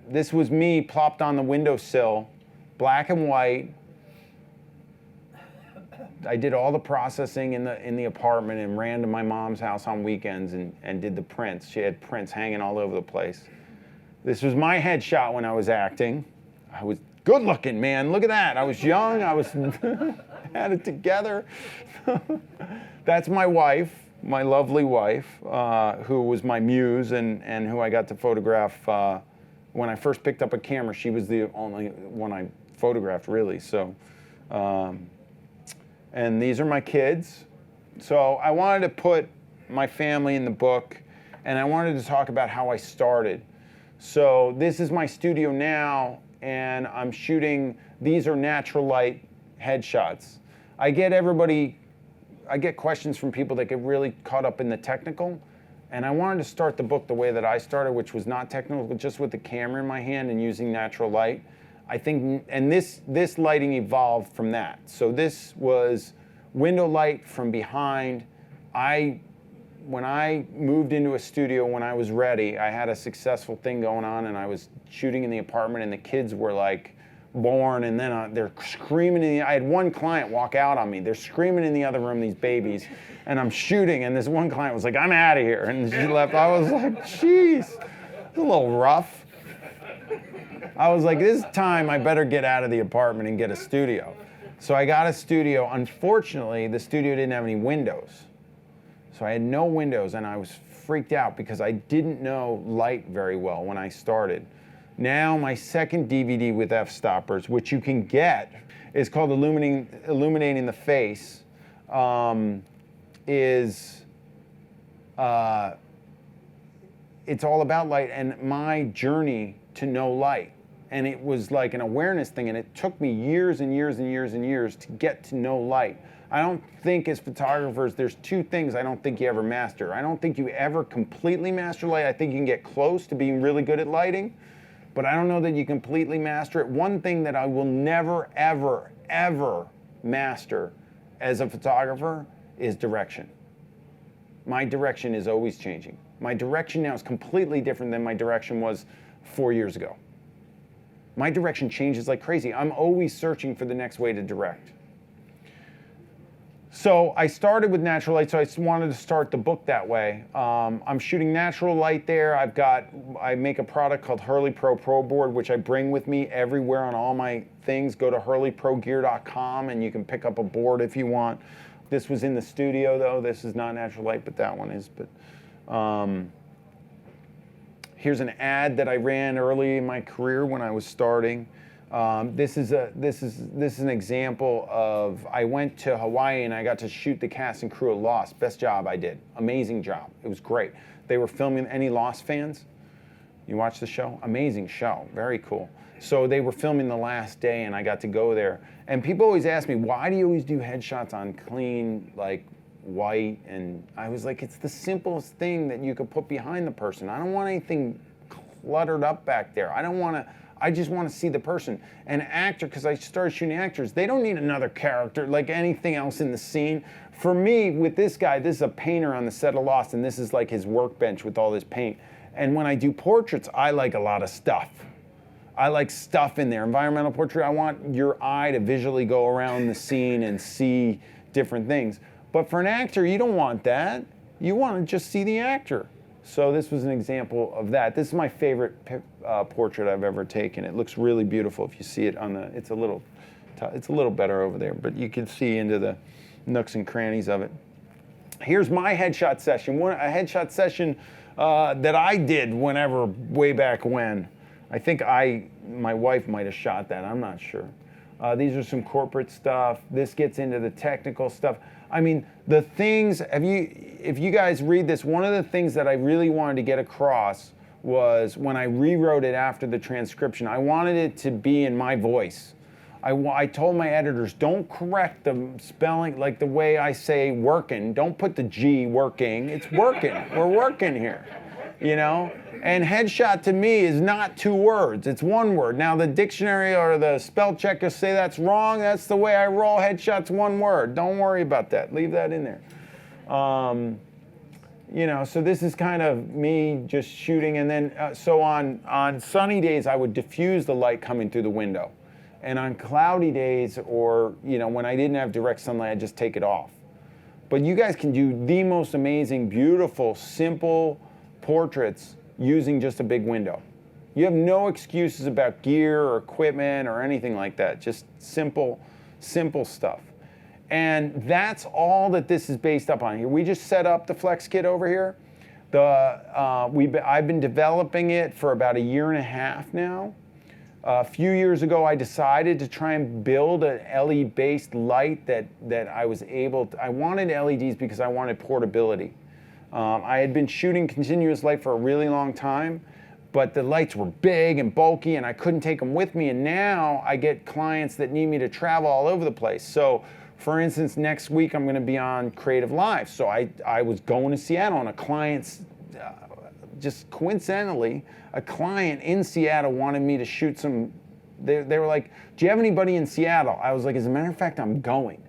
This was me plopped on the windowsill, black and white. I did all the processing in the apartment and ran to my mom's house on weekends and did the prints. She had prints hanging all over the place. This was my headshot when I was acting. I was good looking, man. Look at that. I was young. I was had it together. That's my wife, my lovely wife, who was my muse and who I got to photograph when I first picked up a camera. She was the only one I photographed, really. So, and these are my kids. So I wanted to put my family in the book, and I wanted to talk about how I started. So this is my studio now, and I'm shooting, these are natural light headshots. I get questions from people that get really caught up in the technical, and I wanted to start the book the way that I started, which was not technical, but just with the camera in my hand and using natural light. I think, and this lighting evolved from that. So this was window light from behind. When I moved into a studio, when I was ready, I had a successful thing going on, and I was shooting in the apartment, and the kids were like born, and then they're screaming. I had one client walk out on me. They're screaming in the other room, these babies, and I'm shooting, and this one client was like, "I'm out of here," and she left. I was like, "Jeez, it's a little rough." I was like, "This time I better get out of the apartment and get a studio." So I got a studio. Unfortunately, the studio didn't have any windows. So I had no windows, and I was freaked out because I didn't know light very well when I started. Now my second DVD with f-stoppers, which you can get, is called Illuminating the Face, it's all about light and my journey to know light. And it was like an awareness thing, and it took me years and years and years and years to get to know light. I don't think as photographers, there's two things I don't think you ever master. I don't think you ever completely master light. I think you can get close to being really good at lighting, but I don't know that you completely master it. One thing that I will never, ever, ever master as a photographer is direction. My direction is always changing. My direction now is completely different than my direction was 4 years ago. My direction changes like crazy. I'm always searching for the next way to direct. So I started with natural light, so I just wanted to start the book that way. I'm shooting natural light there. I make a product called Hurley Pro Board, which I bring with me everywhere on all my things. Go to hurleyprogear.com and you can pick up a board if you want. This was in the studio though. This is not natural light, but that one is. But here's an ad that I ran early in my career when I was starting. This is an example of, I went to Hawaii and I got to shoot the cast and crew of Lost. Best job I did. Amazing job. It was great. They were filming. Any Lost fans? You watch the show? Amazing show. Very cool. So they were filming the last day and I got to go there. And people always ask me, why do you always do headshots on clean, like white? And I was like, it's the simplest thing that you could put behind the person. I don't want anything cluttered up back there. I just want to see the person. An actor, because I started shooting actors, they don't need another character like anything else in the scene. For me, with this guy, this is a painter on the set of Lost, and this is like his workbench with all this paint. And when I do portraits, I like a lot of stuff. I like stuff in there. Environmental portrait, I want your eye to visually go around the scene and see different things. But for an actor, you don't want that. You want to just see the actor. So this was an example of that. This is my favorite portrait I've ever taken. It looks really beautiful if you see it on the, it's a little better over there, but you can see into the nooks and crannies of it. Here's my headshot session, a headshot session that I did way back when. I think my wife might have shot that, I'm not sure. These are some corporate stuff. This gets into the technical stuff. I mean, the things, if you guys read this, one of the things that I really wanted to get across was when I rewrote it after the transcription, I wanted it to be in my voice. I told my editors, don't correct the spelling like the way I say working. Don't put the G working. It's working. We're working here, you know? And headshot to me is not 2 words. It's 1 word. Now the dictionary or the spell checkers say that's wrong. That's the way I roll. Headshot's 1 word. Don't worry about that. Leave that in there. You know, so this is kind of me just shooting. And then, so on sunny days, I would diffuse the light coming through the window. And on cloudy days, or, you know, when I didn't have direct sunlight, I'd just take it off. But you guys can do the most amazing, beautiful, simple portraits using just a big window. You have no excuses about gear or equipment or anything like that. Just simple stuff. And that's all that this is based up on here. We just set up the Flex Kit over here. I've been developing it for about 1.5 years now. A few years ago, I decided to try and build an LED-based light that I was able to. I wanted LEDs because I wanted portability. I had been shooting continuous light for a really long time, but the lights were big and bulky and I couldn't take them with me. And now I get clients that need me to travel all over the place. So for instance, next week I'm going to be on Creative Live. So I was going to Seattle and a client's, just coincidentally, a client in Seattle wanted me to shoot some, they were like, do you have anybody in Seattle? I was like, as a matter of fact, I'm going.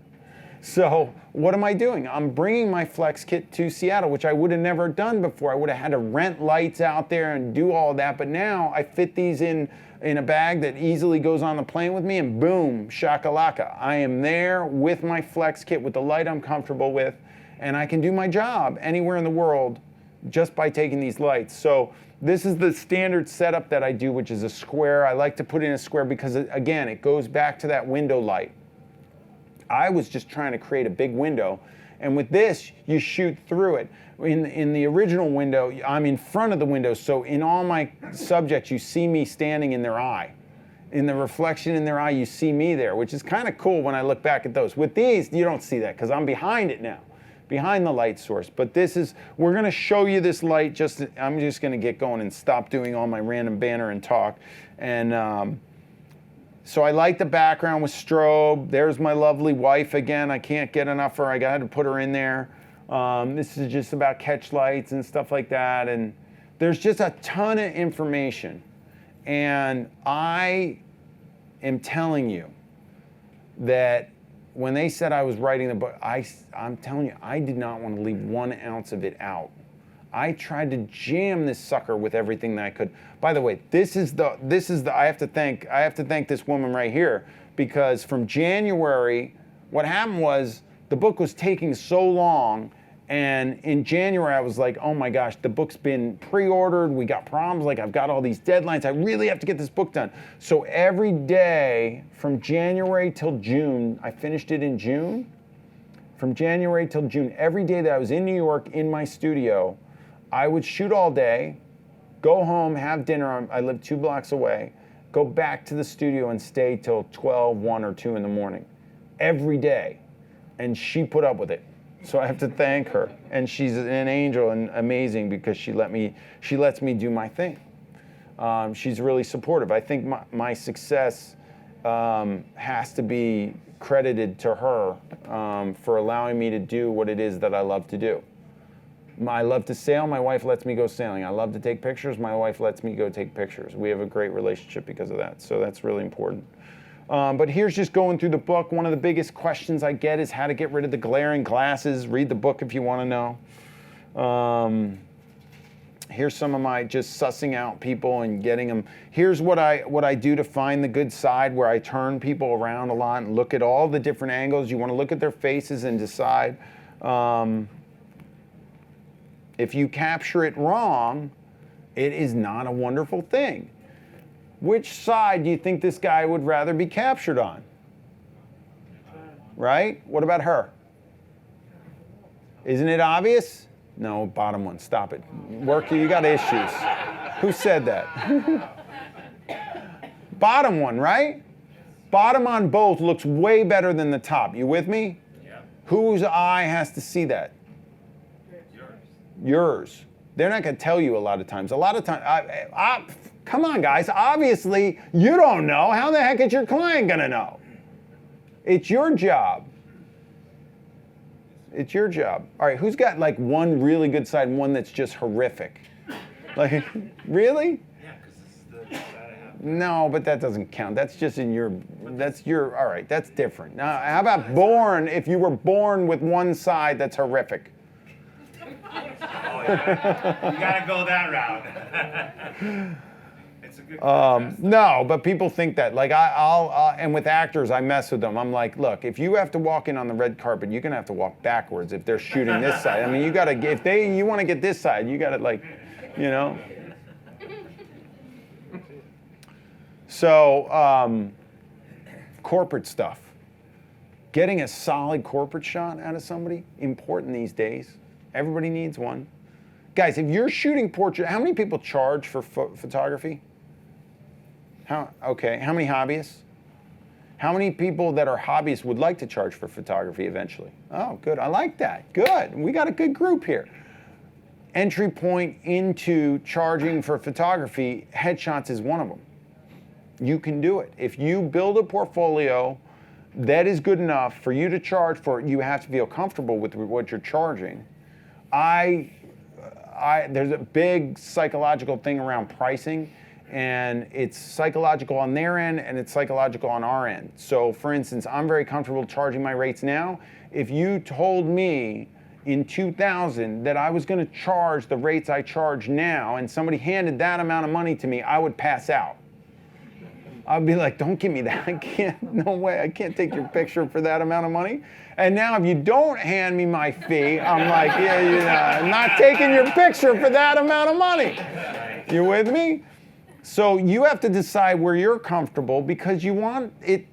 So what am I doing? I'm bringing my Flex Kit to Seattle, which I would have never done before. I would have had to rent lights out there and do all that. But now I fit these in a bag that easily goes on the plane with me, and boom, shakalaka. I am there with my Flex Kit with the light I'm comfortable with, and I can do my job anywhere in the world just by taking these lights. So this is the standard setup that I do, which is a square. I like to put in a square because, again, it goes back to that window light. I was just trying to create a big window, and with this, you shoot through it. In the original window, I'm in front of the window, so in all my subjects, you see me standing in their eye. In the reflection in their eye, you see me there, which is kind of cool when I look back at those. With these, you don't see that because I'm behind it now, behind the light source. But this is, we're going to show you this light. I'm just going to get going and stop doing all my random banner and talk. And so I like the background with strobe. There's my lovely wife again. I can't get enough of her. I had to put her in there. This is just about catch lights and stuff like that. And there's just a ton of information. And I am telling you that when they said I was writing the book, I'm telling you, I did not want to leave 1 ounce of it out. I tried to jam this sucker with everything that I could. By the way, this is the I have to thank this woman right here, because from January, what happened was the book was taking so long, and in January I was like, oh my gosh, the book's been pre-ordered, we got problems, like I've got all these deadlines, I really have to get this book done. So every day from January till June, I finished it in June. From January till June, every day that I was in New York in my studio, I would shoot all day, go home, have dinner. I lived 2 blocks away, go back to the studio and stay till 12, 1 or 2 in the morning every day. And she put up with it. So I have to thank her. And she's an angel and amazing because she lets me do my thing. She's really supportive. I think my success has to be credited to her for allowing me to do what it is that I love to do. I love to sail. My wife lets me go sailing. I love to take pictures. My wife lets me go take pictures. We have a great relationship because of that. So that's really important. But here's just going through the book. One of the biggest questions I get is how to get rid of the glaring glasses. Read the book if you want to know. Here's some of my just sussing out people and getting them. Here's what I do to find the good side, where I turn people around a lot and look at all the different angles. You want to look at their faces and decide. If you capture it wrong, it is not a wonderful thing. Which side do you think this guy would rather be captured on? Right? What about her? Isn't it obvious? No, bottom one, stop it. Worker, you got issues. Who said that? Bottom one, right? Bottom on both looks way better than the top. You with me? Yeah. Whose eye has to see that? Yours. They're not going to tell you a lot of times. A lot of times, come on, guys. Obviously, you don't know. How the heck is your client going to know? It's your job. It's your job. All right, who's got like one really good side and one that's just horrific? Like, really? Yeah, because this is the side I have. No, but that doesn't count. That's just in your, all right, that's different. Now, how about born, if you were born with one side that's horrific? Oh, yeah. You gotta go that route. It's a good contrast. No, but people think that. Like I'll and with actors, I mess with them. I'm like, look, if you have to walk in on the red carpet, you're gonna have to walk backwards if they're shooting this side. I mean, you gotta, you want to get this side, you gotta like, you know. So, corporate stuff. Getting a solid corporate shot out of somebody, important these days. Everybody needs one. Guys, if you're shooting portrait, how many people charge for photography? How many hobbyists? How many people that are hobbyists would like to charge for photography eventually? Oh, good, I like that, good. We got a good group here. Entry point into charging for photography, headshots is one of them. You can do it. If you build a portfolio that is good enough for you to charge for it, you have to feel comfortable with what you're charging. There's a big psychological thing around pricing, and it's psychological on their end and it's psychological on our end. So for instance, I'm very comfortable charging my rates now. If you told me in 2000 that I was going to charge the rates I charge now and somebody handed that amount of money to me, I would pass out. I'd be like, don't give me that. I can't, no way, I can't take your picture for that amount of money. And now if you don't hand me my fee, I'm like, yeah, I'm not taking your picture for that amount of money. You with me? So you have to decide where you're comfortable because you want it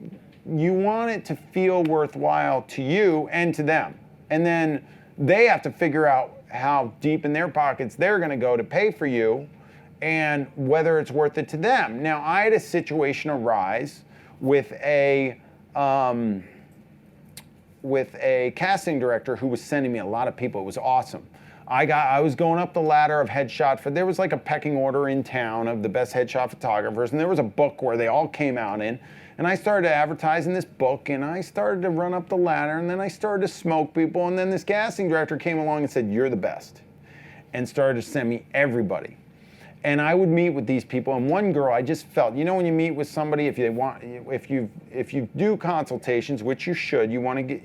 to feel worthwhile to you and to them. And then they have to figure out how deep in their pockets they're gonna go to pay for you and whether it's worth it to them. Now, I had a situation arise with a casting director who was sending me a lot of people. It was awesome. I was going up the ladder of headshot, there was like a pecking order in town of the best headshot photographers, and there was a book where they all came out in, and I started advertising this book, and I started to run up the ladder, and then I started to smoke people, and then this casting director came along and said, "You're the best," and started to send me everybody. And I would meet with these people, and one girl, I just felt, you know, when you meet with somebody, if you do consultations, which you should, you want to get,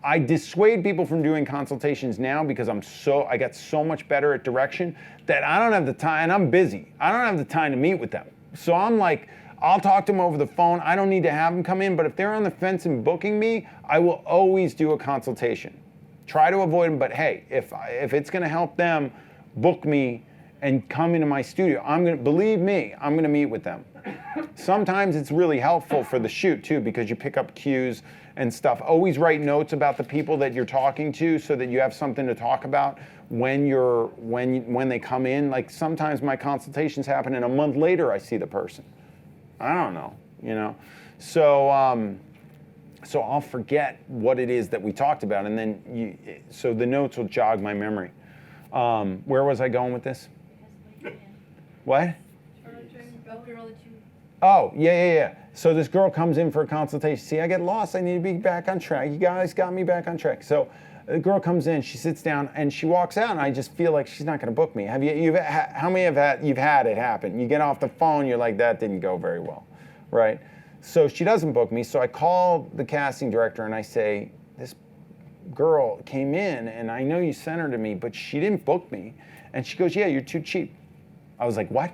I dissuade people from doing consultations now because I got so much better at direction that I don't have the time, and I'm busy. I don't have the time to meet with them. So I'm like, I'll talk to them over the phone. I don't need to have them come in, but if they're on the fence and booking me, I will always do a consultation. Try to avoid them, but hey, if it's gonna help them book me and come into my studio, believe me, I'm gonna meet with them. Sometimes it's really helpful for the shoot too, because you pick up cues and stuff. Always write notes about the people that you're talking to so that you have something to talk about when they come in. Like sometimes my consultations happen and a month later I see the person. I don't know, you know. So I'll forget what it is that we talked about, and then so the notes will jog my memory. Where was I going with this? What? Oh, yeah. So this girl comes in for a consultation. See, I get lost. I need to be back on track. You guys got me back on track. So the girl comes in, she sits down, and she walks out, and I just feel like she's not going to book me. How many you've had it happen? You get off the phone, you're like, that didn't go very well, right? So she doesn't book me. So I call the casting director, and I say, this girl came in, and I know you sent her to me, but she didn't book me. And she goes, yeah, you're too cheap. I was like, what?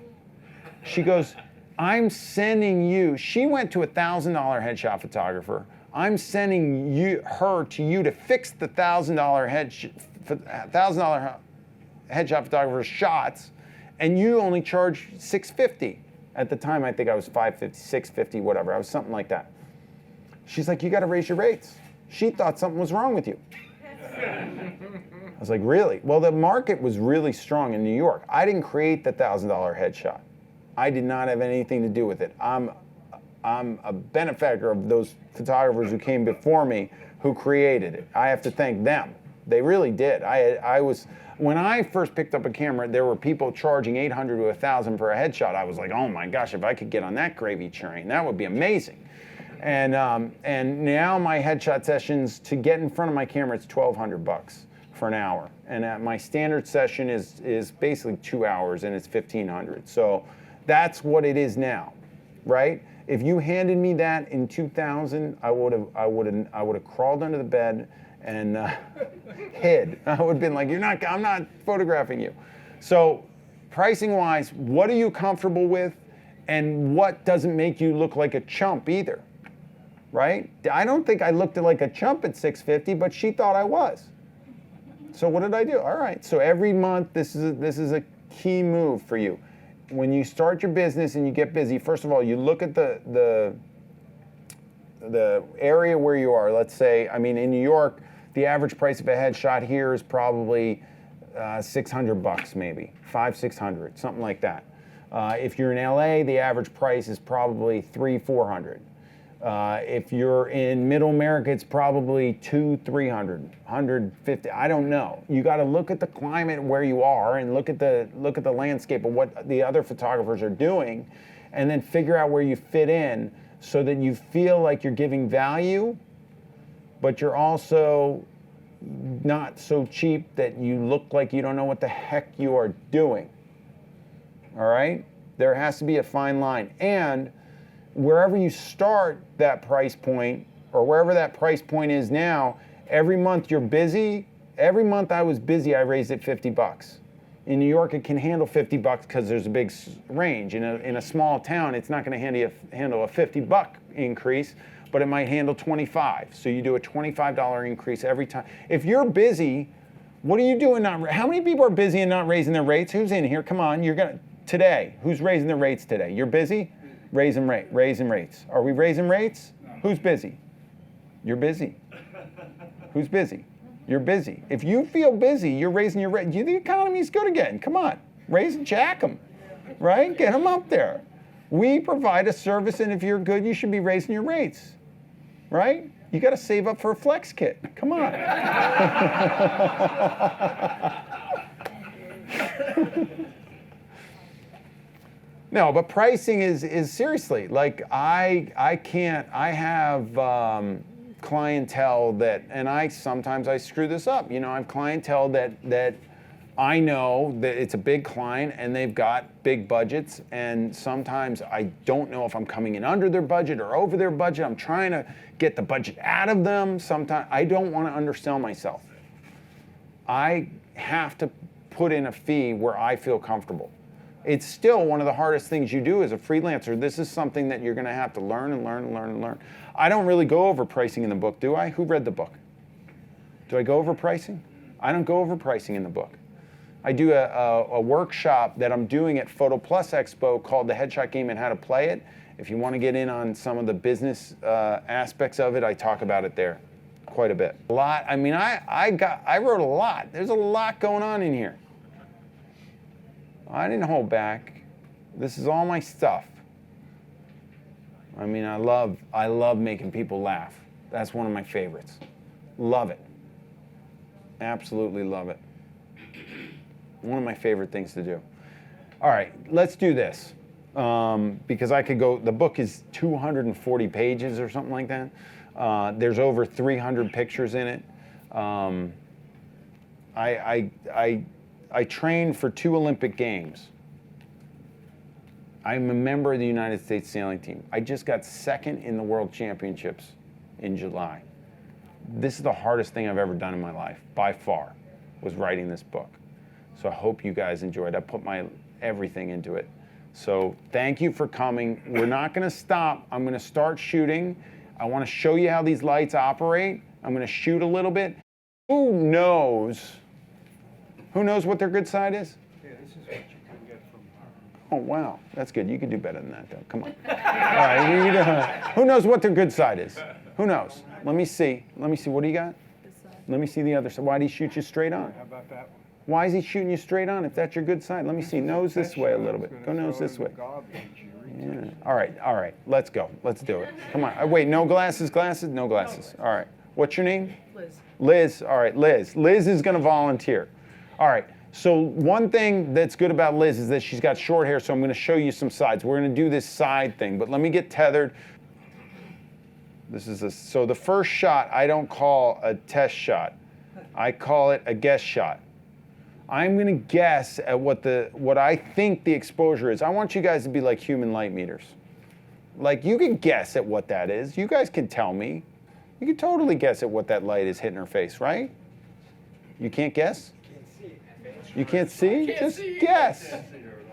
She goes, I'm sending you, she went to a $1,000 headshot photographer. I'm sending her to you to fix the $1,000 $1,000 headshot photographer shots, and you only charge $650. At the time, I think I was $550, $650, whatever. I was something like that. She's like, you got to raise your rates. She thought something was wrong with you. I was like, really? Well, the market was really strong in New York. I didn't create the $1,000 headshot. I did not have anything to do with it. I'm a benefactor of those photographers who came before me who created it. I have to thank them. They really did. When I first picked up a camera, there were people charging $800 to $1,000 for a headshot. I was like, oh my gosh, if I could get on that gravy train, that would be amazing. And now my headshot sessions, to get in front of my camera, it's $1,200 for an hour. And my standard session is basically 2 hours, and it's $1,500. So that's what it is now, right? If you handed me that in 2000, I would have crawled under the bed and hid. I would have been like, I'm not photographing you. So pricing wise, what are you comfortable with, and what doesn't make you look like a chump either, right? I don't think I looked like a chump at $650, but she thought I was. So what did I do? All right, so every month, this is a key move for you. When you start your business and you get busy, first of all, you look at the area where you are. Let's say, in New York, the average price of a headshot here is probably $600 maybe, $500-600, something like that. If you're in LA, the average price is probably $300-400. If you're in Middle America, it's probably $200-300, $150. I don't know. You got to look at the climate where you are and look at the landscape of what the other photographers are doing, and then figure out where you fit in, so that you feel like you're giving value, but you're also not so cheap that you look like you don't know what the heck you are doing. All right? There has to be a fine line. And wherever you start that price point, or wherever that price point is now, every month you're busy. Every month I was busy, I raised it $50. In New York, it can handle $50 because there's a big range. In a small town, it's not going to handle a $50 increase, but it might handle $25. So you do a $25 increase every time. If you're busy, what are you doing? How many people are busy and not raising their rates? Who's in here? Come on, today. Who's raising their rates today? You're busy? Raising rates. Are we raising rates? Who's busy? You're busy. Who's busy? You're busy. If you feel busy, you're raising your rate. The economy's good again. Come on, raise and jack them, right? Get them up there. We provide a service, and if you're good, you should be raising your rates, right? You got to save up for a flex kit. Come on. No, but pricing is seriously, like I have clientele that, and sometimes I screw this up. I have clientele that I know that it's a big client and they've got big budgets, and sometimes I don't know if I'm coming in under their budget or over their budget. I'm trying to get the budget out of them. Sometimes I don't want to undersell myself. I have to put in a fee where I feel comfortable. It's still one of the hardest things you do as a freelancer. This is something that you're going to have to learn and learn and learn and learn. I don't really go over pricing in the book, do I? Who read the book? Do I go over pricing? I don't go over pricing in the book. I do a workshop that I'm doing at Photo Plus Expo called The Headshot Game and How to Play It. If you want to get in on some of the business aspects of it, I talk about it there quite a bit. A lot. I wrote a lot. There's a lot going on in here. I didn't hold back. This is all my stuff. I love making people laugh. That's one of my favorites. Love it. Absolutely love it. One of my favorite things to do. All right, let's do this. Because I could go, the book is 240 pages or something like that. There's over 300 pictures in it. I trained for 2 Olympic Games. I'm a member of the United States sailing team. I just got second in the World Championships in July. This is the hardest thing I've ever done in my life, by far, was writing this book. So I hope you guys enjoyed. I put my everything into it. So thank you for coming. We're not going to stop. I'm going to start shooting. I want to show you how these lights operate. I'm going to shoot a little bit. Who knows Who knows what their good side is? Yeah, this is what you can get from Oh, wow. That's good. You can do better than that, though. Come on. All right. Who knows what their good side is? Who knows? Let me see. Let me see. What do you got? Let me see the other side. Why did he shoot you straight on? How about that one? Why is he shooting you straight on if that's your good side? Let me see. Nose this way a little bit. Go nose this way. Yeah. All right. Let's go. Let's do it. Come on. Wait, no glasses, glasses? No glasses. All right. What's your name? Liz. Liz. All right, Liz. Liz is going to volunteer. All right. So one thing that's good about Liz is that she's got short hair, so I'm going to show you some sides. We're going to do this side thing, but let me get tethered. So the first shot I don't call a test shot. I call it a guess shot. I'm going to guess at what I think the exposure is. I want you guys to be like human light meters. Like, you can guess at what that is. You guys can tell me. You can totally guess at what that light is hitting her face, right? You can't guess? You can't see? Just guess.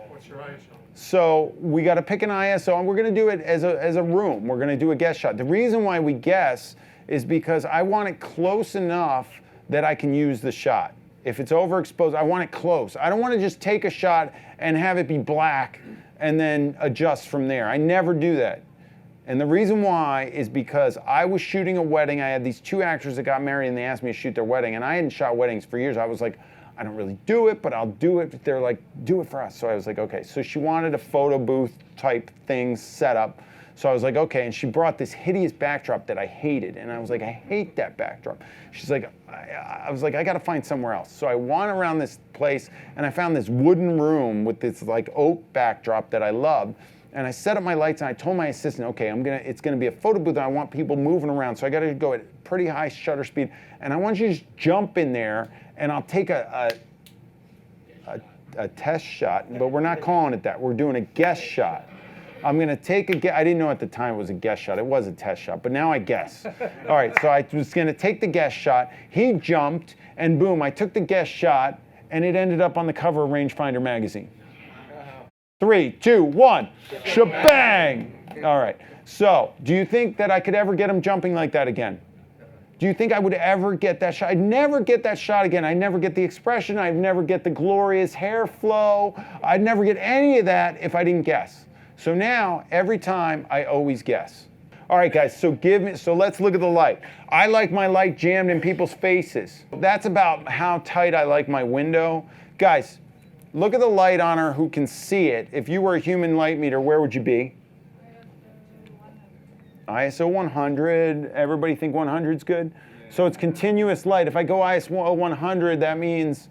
What's your ISO? So we got to pick an ISO, and we're going to do it as a room. We're going to do a guess shot. The reason why we guess is because I want it close enough that I can use the shot. If it's overexposed, I want it close. I don't want to just take a shot and have it be black and then adjust from there. I never do that. And the reason why is because I was shooting a wedding. I had these two actors that got married, and they asked me to shoot their wedding, and I hadn't shot weddings for years. I was like, I don't really do it, but I'll do it. They're like, do it for us. So I was like, okay. So she wanted a photo booth type thing set up. So I was like, okay. And she brought this hideous backdrop that I hated. And I was like, I hate that backdrop. She's like, I was like, I got to find somewhere else. So I went around this place, and I found this wooden room with this like oak backdrop that I loved. And I set up my lights, and I told my assistant, okay, it's gonna be a photo booth, and I want people moving around. So I gotta go at pretty high shutter speed. And I want you to just jump in there, and I'll take a test shot, but we're not calling it that. We're doing a guess shot. I'm gonna take a guess. I didn't know at the time it was a guess shot. It was a test shot, but now I guess. All right, so I was gonna take the guess shot. He jumped, and boom, I took the guess shot, and it ended up on the cover of Rangefinder magazine. 3, 2, 1, shebang! All right, so do you think that I could ever get him jumping like that again? Do you think I would ever get that shot? I'd never get that shot again. I'd never get the expression. I'd never get the glorious hair flow. I'd never get any of that if I didn't guess. So now, every time, I always guess. All right, guys, so let's look at the light. I like my light jammed in people's faces. That's about how tight I like my window. Guys, look at the light on her who can see it. If you were a human light meter, where would you be? ISO 100. Everybody think 100 is good? Yeah. So it's continuous light. If I go ISO 100, that means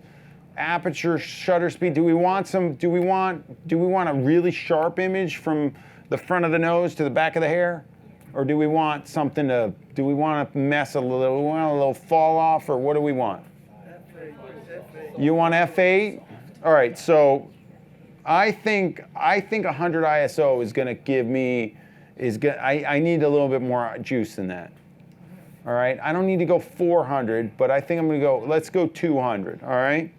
aperture, shutter speed. Do we want a really sharp image from the front of the nose to the back of the hair? Or do we want do we want to mess a little, do we want a little fall off, or what do we want? F8. You want F8? All right, so I think 100 ISO is going to give me, I need a little bit more juice than that. All right, I don't need to go 400, but I think I'm going to go, let's go 200, all right?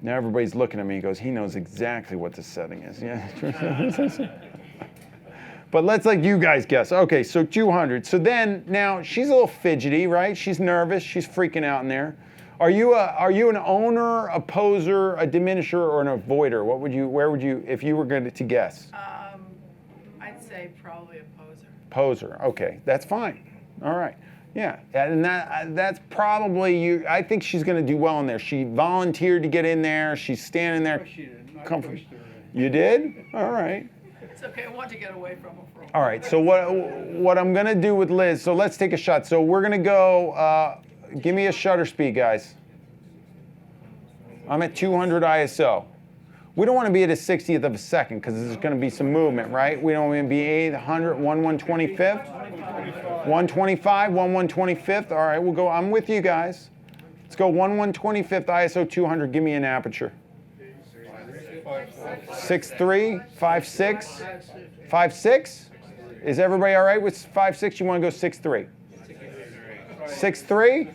Now everybody's looking at me and goes, he knows exactly what the setting is. Yeah. But let's let you guys guess. Okay, so 200. So then, now she's a little fidgety, right? She's nervous, she's freaking out in there. Are you an owner, a poser, a diminisher, or an avoider? Where would you, if you were going to guess? I'd say probably a poser. Poser, okay, that's fine. All right, yeah, and that's probably you. I think she's going to do well in there. She volunteered to get in there. She's standing there. She didn't. You did? All right. It's okay. I want to get away from her for a while. All right. So what I'm going to do with Liz? So let's take a shot. So we're going to go. Give me a shutter speed, guys. I'm at 200 ISO. We don't want to be at a 60th of a second because there's going to be some movement, right? We don't want to be 800, 1/125th, 125, 1/125th. All right, we'll go. I'm with you guys. Let's go 1/125th ISO 200. Give me an aperture. 6.3, 5.6, 5.6. Is everybody all right with 5.6? You want to go 6.3? 6.3?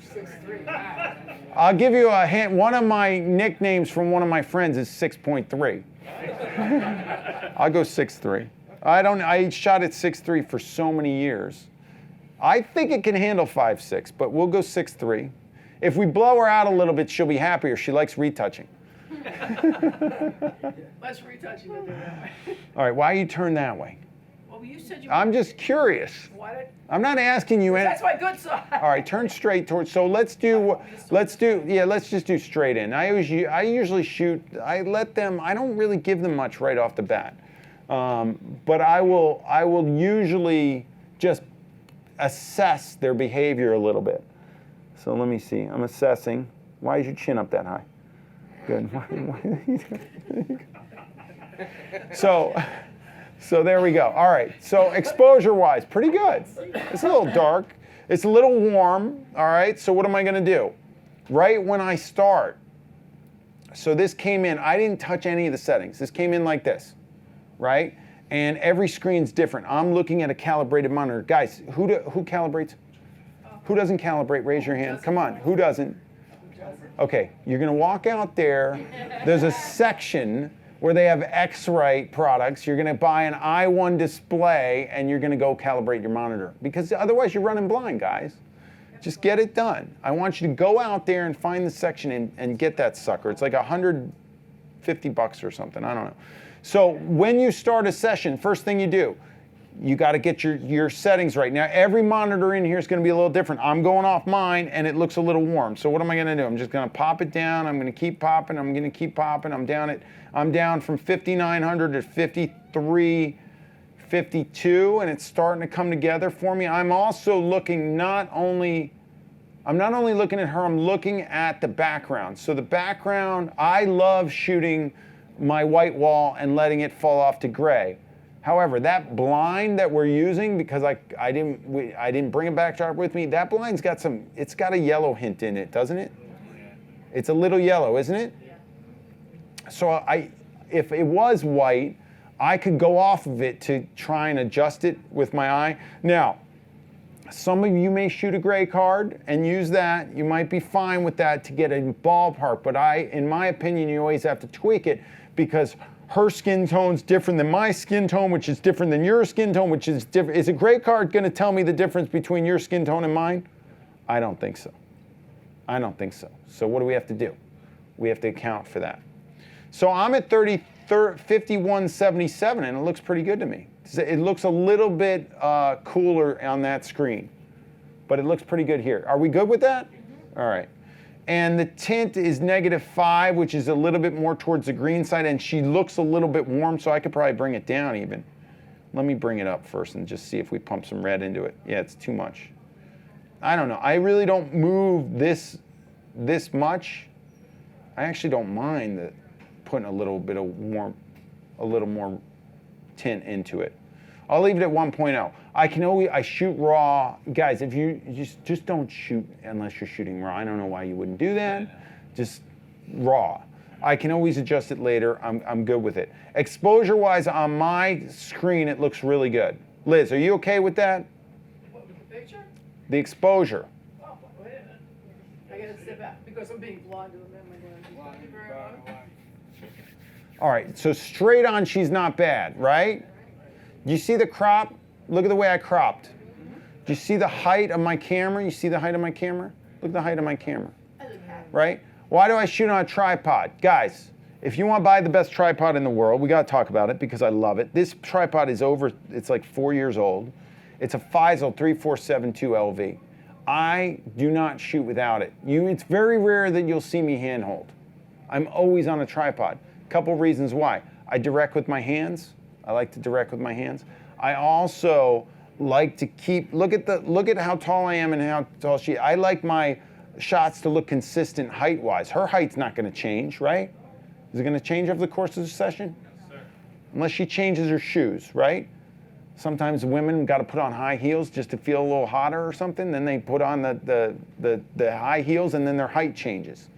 I'll give you a hint. One of my nicknames from one of my friends is 6.3. I'll go 6.3. I shot at 6.3 for so many years. I think it can handle 5.6, but we'll go 6.3. If we blow her out a little bit, she'll be happier. She likes retouching. Less retouching to do that way. All right, why you turn that way? Well, you said you. I'm just curious. Why did? I'm not asking you. That's my good side. All right, turn straight towards. So let's just do straight in. I usually shoot. I don't really give them much right off the bat, but I will usually just assess their behavior a little bit. So let me see. I'm assessing. Why is your chin up that high? Good. So there we go. All right. So exposure-wise, pretty good. It's a little dark. It's a little warm. All right. So what am I going to do? Right when I start. So this came in. I didn't touch any of the settings. This came in like this, right? And every screen's different. I'm looking at a calibrated monitor. Guys, who calibrates? Who doesn't calibrate? Raise your hand. Come on. Who doesn't? Okay. You're going to walk out there. There's a section where they have X-Rite products. You're going to buy an i1 display, and you're going to go calibrate your monitor. Because otherwise, you're running blind, guys. Just get it done. I want you to go out there and find the section and get that sucker. It's like $150 or something. I don't know. So when you start a session, first thing you do, you got to get your settings right. Now, every monitor in here is going to be a little different. I'm going off mine, and it looks a little warm. So what am I going to do? I'm just going to pop it down. I'm going to keep popping. I'm going to keep popping. I'm down from 5,900 to 5352, and it's starting to come together for me. I'm also looking I'm not only looking at her, I'm looking at the background. So the background, I love shooting my white wall and letting it fall off to gray. However, that blind that we're using, because I didn't bring a backdrop with me, that blind's got it's got a yellow hint in it, doesn't it? It's a little yellow, isn't it? So if it was white, I could go off of it to try and adjust it with my eye. Now, some of you may shoot a gray card and use that. You might be fine with that to get a ballpark, but in my opinion, you always have to tweak it because her skin tone's different than my skin tone, which is different than your skin tone, which is different. Is a gray card going to tell me the difference between your skin tone and mine? I don't think so. I don't think so. So what do we have to do? We have to account for that. So I'm at 5177, and it looks pretty good to me. It looks a little bit cooler on that screen, but it looks pretty good here. Are we good with that? All right. And the tint is -5, which is a little bit more towards the green side, and she looks a little bit warm, so I could probably bring it down even. Let me bring it up first and just see if we pump some red into it. Yeah, it's too much. I don't know. I really don't move this much. I actually don't mind putting a little bit of a little more tint into it. I'll leave it at 1.0. I shoot raw. Guys, if you just don't shoot unless you're shooting raw. I don't know why you wouldn't do that. Just raw. I can always adjust it later. I'm good with it. Exposure-wise, on my screen, it looks really good. Liz, are you okay with that? What, with the picture? The exposure. Oh, wait a minute. I gotta step back because I'm being blind to the memory. Thank you very much. All right, so straight on, she's not bad, right? Do you see the crop? Look at the way I cropped. Do you see the height of my camera? You see the height of my camera? Look at the height of my camera, right? Why do I shoot on a tripod? Guys, if you want to buy the best tripod in the world, we got to talk about it because I love it. This tripod is it's like 4 years old. It's a Feisel 3472 LV. I do not shoot without it. It's very rare that you'll see me handhold. I'm always on a tripod. Couple reasons why. I direct with my hands. I like to direct with my hands. I also like to look at how tall I am and how tall she is. I like my shots to look consistent height-wise. Her height's not going to change, right? Is it going to change over the course of the session? Yes, sir. Unless she changes her shoes, right? Sometimes women got to put on high heels just to feel a little hotter or something. Then they put on the high heels and then their height changes.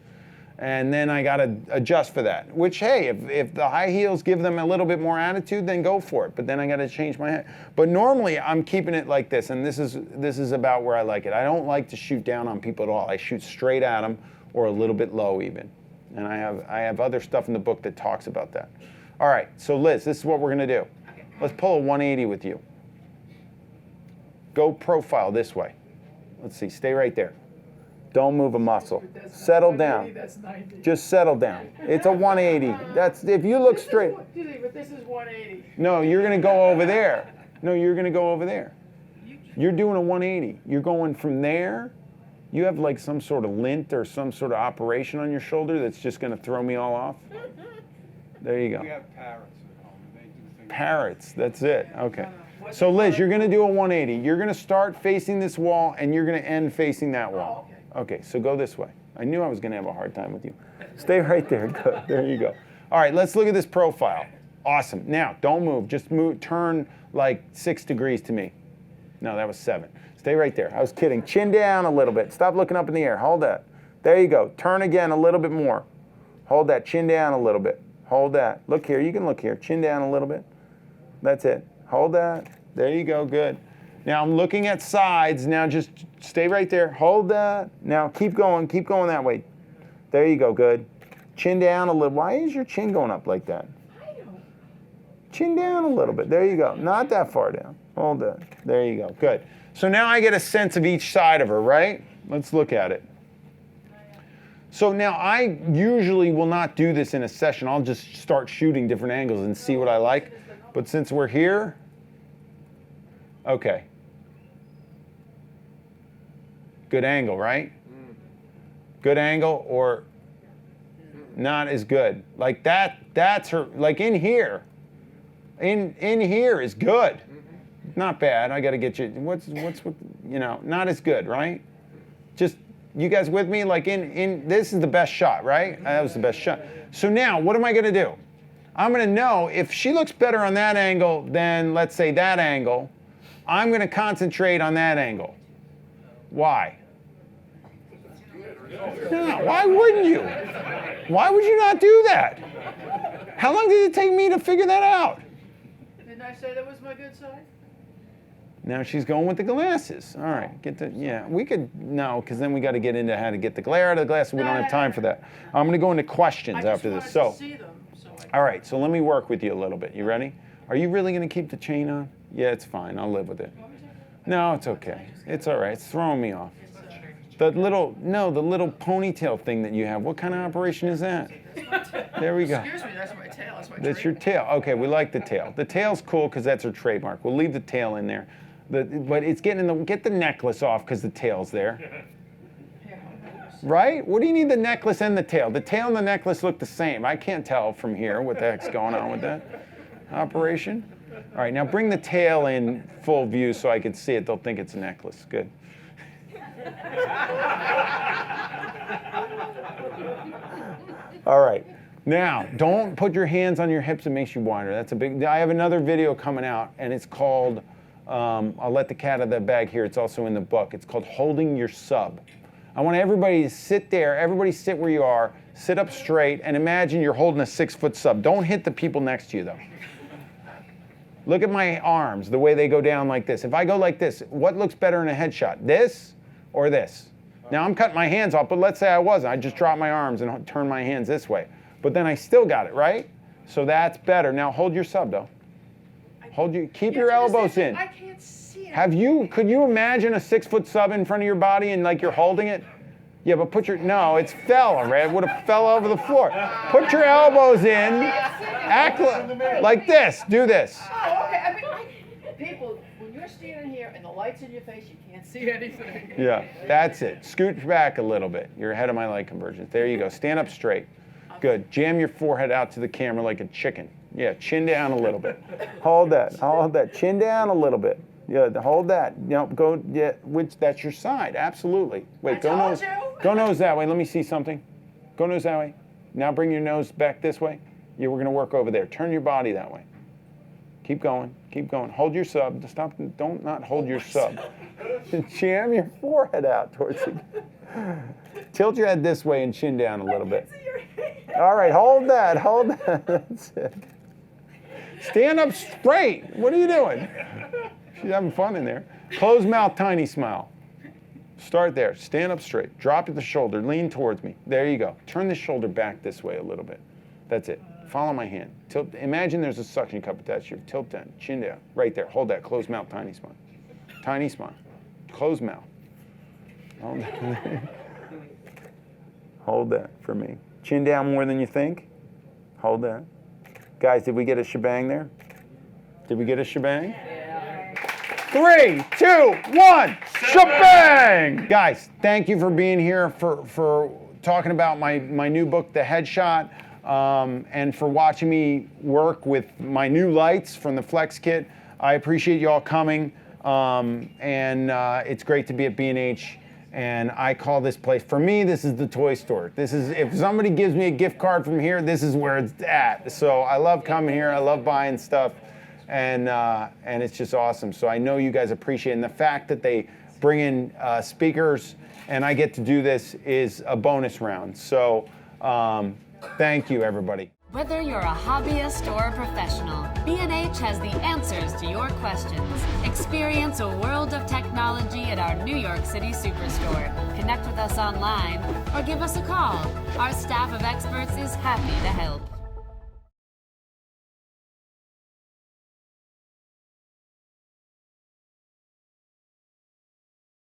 And then I got to adjust for that, which, hey, if the high heels give them a little bit more attitude, then go for it. But then I got to change my head. But normally I'm keeping it like this, and this is about where I like it. I don't like to shoot down on people at all. I shoot straight at them or a little bit low even. And I have other stuff in the book that talks about that. All right, so Liz, this is what we're going to do. Let's pull a 180 with you. Go profile this way. Let's see, stay right there. Don't move a muscle. But that's not Settle 180, down. That's 90. Just settle down. It's a 180. That's if you look This is straight. what- Excuse me, but this is 180. No, you're gonna go over there. No, you're gonna go over there. You're doing a 180. You're going from there. You have like some sort of lint or some sort of operation on your shoulder that's just gonna throw me all off. There you We go. have parrots at home, and they do things. Parrots. That's it. Okay. So Liz, you're gonna do a 180. You're gonna start facing this wall and you're gonna end facing that wall. Oh, Okay, so go this way. I knew I was gonna have a hard time with you. Stay right there. Good. There you go. All right, let's look at this profile. Awesome. Now, don't move. Just move. Turn like 6 degrees to me. No, that was 7. Stay right there. I was kidding. Chin down a little bit. Stop looking up in the air. Hold that. There you go. Turn again a little bit more. Hold that. Chin down a little bit. Hold that. Look here. You can look here. Chin down a little bit. That's it. Hold that. There you go. Good. Now I'm looking at sides. Now just stay right there. Hold that. Now keep going. Keep going that way. There you go. Good. Chin down a little. Why is your chin going up like that? Chin down a little bit. There you go. Not that far down. Hold that. There you go. Good. So now I get a sense of each side of her, right? Let's look at it. So now I usually will not do this in a session. I'll just start shooting different angles and see what I like. But since we're here, okay. Good angle, right? Good angle or not as good. Like that's her, like in here. In here is good. Not bad. I got to get you, what's with, you know, not as good, right? Just, you guys with me? Like this is the best shot, right? That was the best shot. So now, what am I going to do? I'm going to know if she looks better on that angle than, let's say, that angle, I'm going to concentrate on that angle. Why? No, why wouldn't you? Why would you not do that? How long did it take me to figure that out? Didn't I say that was my good side? Now she's going with the glasses. All right, we could, no, because then we got to get into how to get the glare out of the glasses. We don't have time for that. I'm going to go into questions after this. I just wanted to see them. All right, so let me work with you a little bit. You ready? Are you really going to keep the chain on? Yeah, it's fine. I'll live with it. No, it's okay. It's all right. It's throwing me off. The little ponytail thing that you have. What kind of operation is that? There we go. Excuse me, that's my tail. That's my That's your tail. Okay, we like the tail. The tail's cool because that's her trademark. We'll leave the tail in there. But it's get the necklace off because the tail's there. Right? What do you need the necklace and the tail? The tail and the necklace look the same. I can't tell from here what the heck's going on with that operation. All right, now bring the tail in full view so I can see it. They'll think it's a necklace. Good. All right. Now, don't put your hands on your hips. It makes you wander. That's a big. I have another video coming out, and it's called. I'll let the cat out of the bag here. It's also in the book. It's called Holding Your Sub. I want everybody to sit there. Everybody sit where you are. Sit up straight, and imagine you're holding a 6-foot sub. Don't hit the people next to you, though. Look at my arms, the way they go down like this. If I go like this, what looks better in a headshot? This or this? Now, I'm cutting my hands off, but let's say I wasn't. I just dropped my arms and turned my hands this way. But then I still got it, right? So that's better. Now, hold your sub, though. Keep your elbows in. I can't see it. Could you imagine a 6-foot sub in front of your body and like you're holding it? Yeah, but no, it's fell already. It would have fell over the floor. Put your elbows in. Act like this. Do this. Oh, okay. I mean, people, when you're standing here and the light's in your face, you can't see anything. Yeah, that's it. Scoot back a little bit. You're ahead of my light convergence. There you go. Stand up straight. Good. Jam your forehead out to the camera like a chicken. Yeah, chin down a little bit. Hold that. Hold that. Chin down a little bit. Yeah, hold that. You know, go. Yeah, that's your side. Absolutely. Wait, go nose. Go nose that way. Let me see something. Go nose that way. Now bring your nose back this way. Yeah, we're gonna work over there. Turn your body that way. Keep going. Keep going. Hold your sub. Stop. Don't not hold your sub. Jam your forehead out towards it. Tilt your head this way and chin down a little bit. All right, hold that. Hold that. That's it. Stand up straight. What are you doing? She's having fun in there. Closed mouth, tiny smile. Start there. Stand up straight. Drop the shoulder. Lean towards me. There you go. Turn the shoulder back this way a little bit. That's it. Follow my hand. Tilt. Imagine there's a suction cup attached to you. Tilt down. Chin down. Right there. Hold that. Closed mouth, tiny smile. Tiny smile. Closed mouth. Hold that. Hold that for me. Chin down more than you think. Hold that. Guys, did we get a shebang there? Did we get a shebang? Yeah. 3, 2, 1, shebang! Guys, thank you for being here, for talking about my new book, The Headshot, and for watching me work with my new lights from the Flex Kit. I appreciate you all coming, and it's great to be at B&H. And I call this place, for me, this is the toy store. This is, if somebody gives me a gift card from here, this is where it's at. So I love coming here, I love buying stuff, and it's just awesome. So I know you guys appreciate it. And the fact that they bring in speakers and I get to do this is a bonus round. So thank you, everybody. Whether you're a hobbyist or a professional, B&H has the answers to your questions. Experience a world of technology at our New York City Superstore. Connect with us online or give us a call. Our staff of experts is happy to help.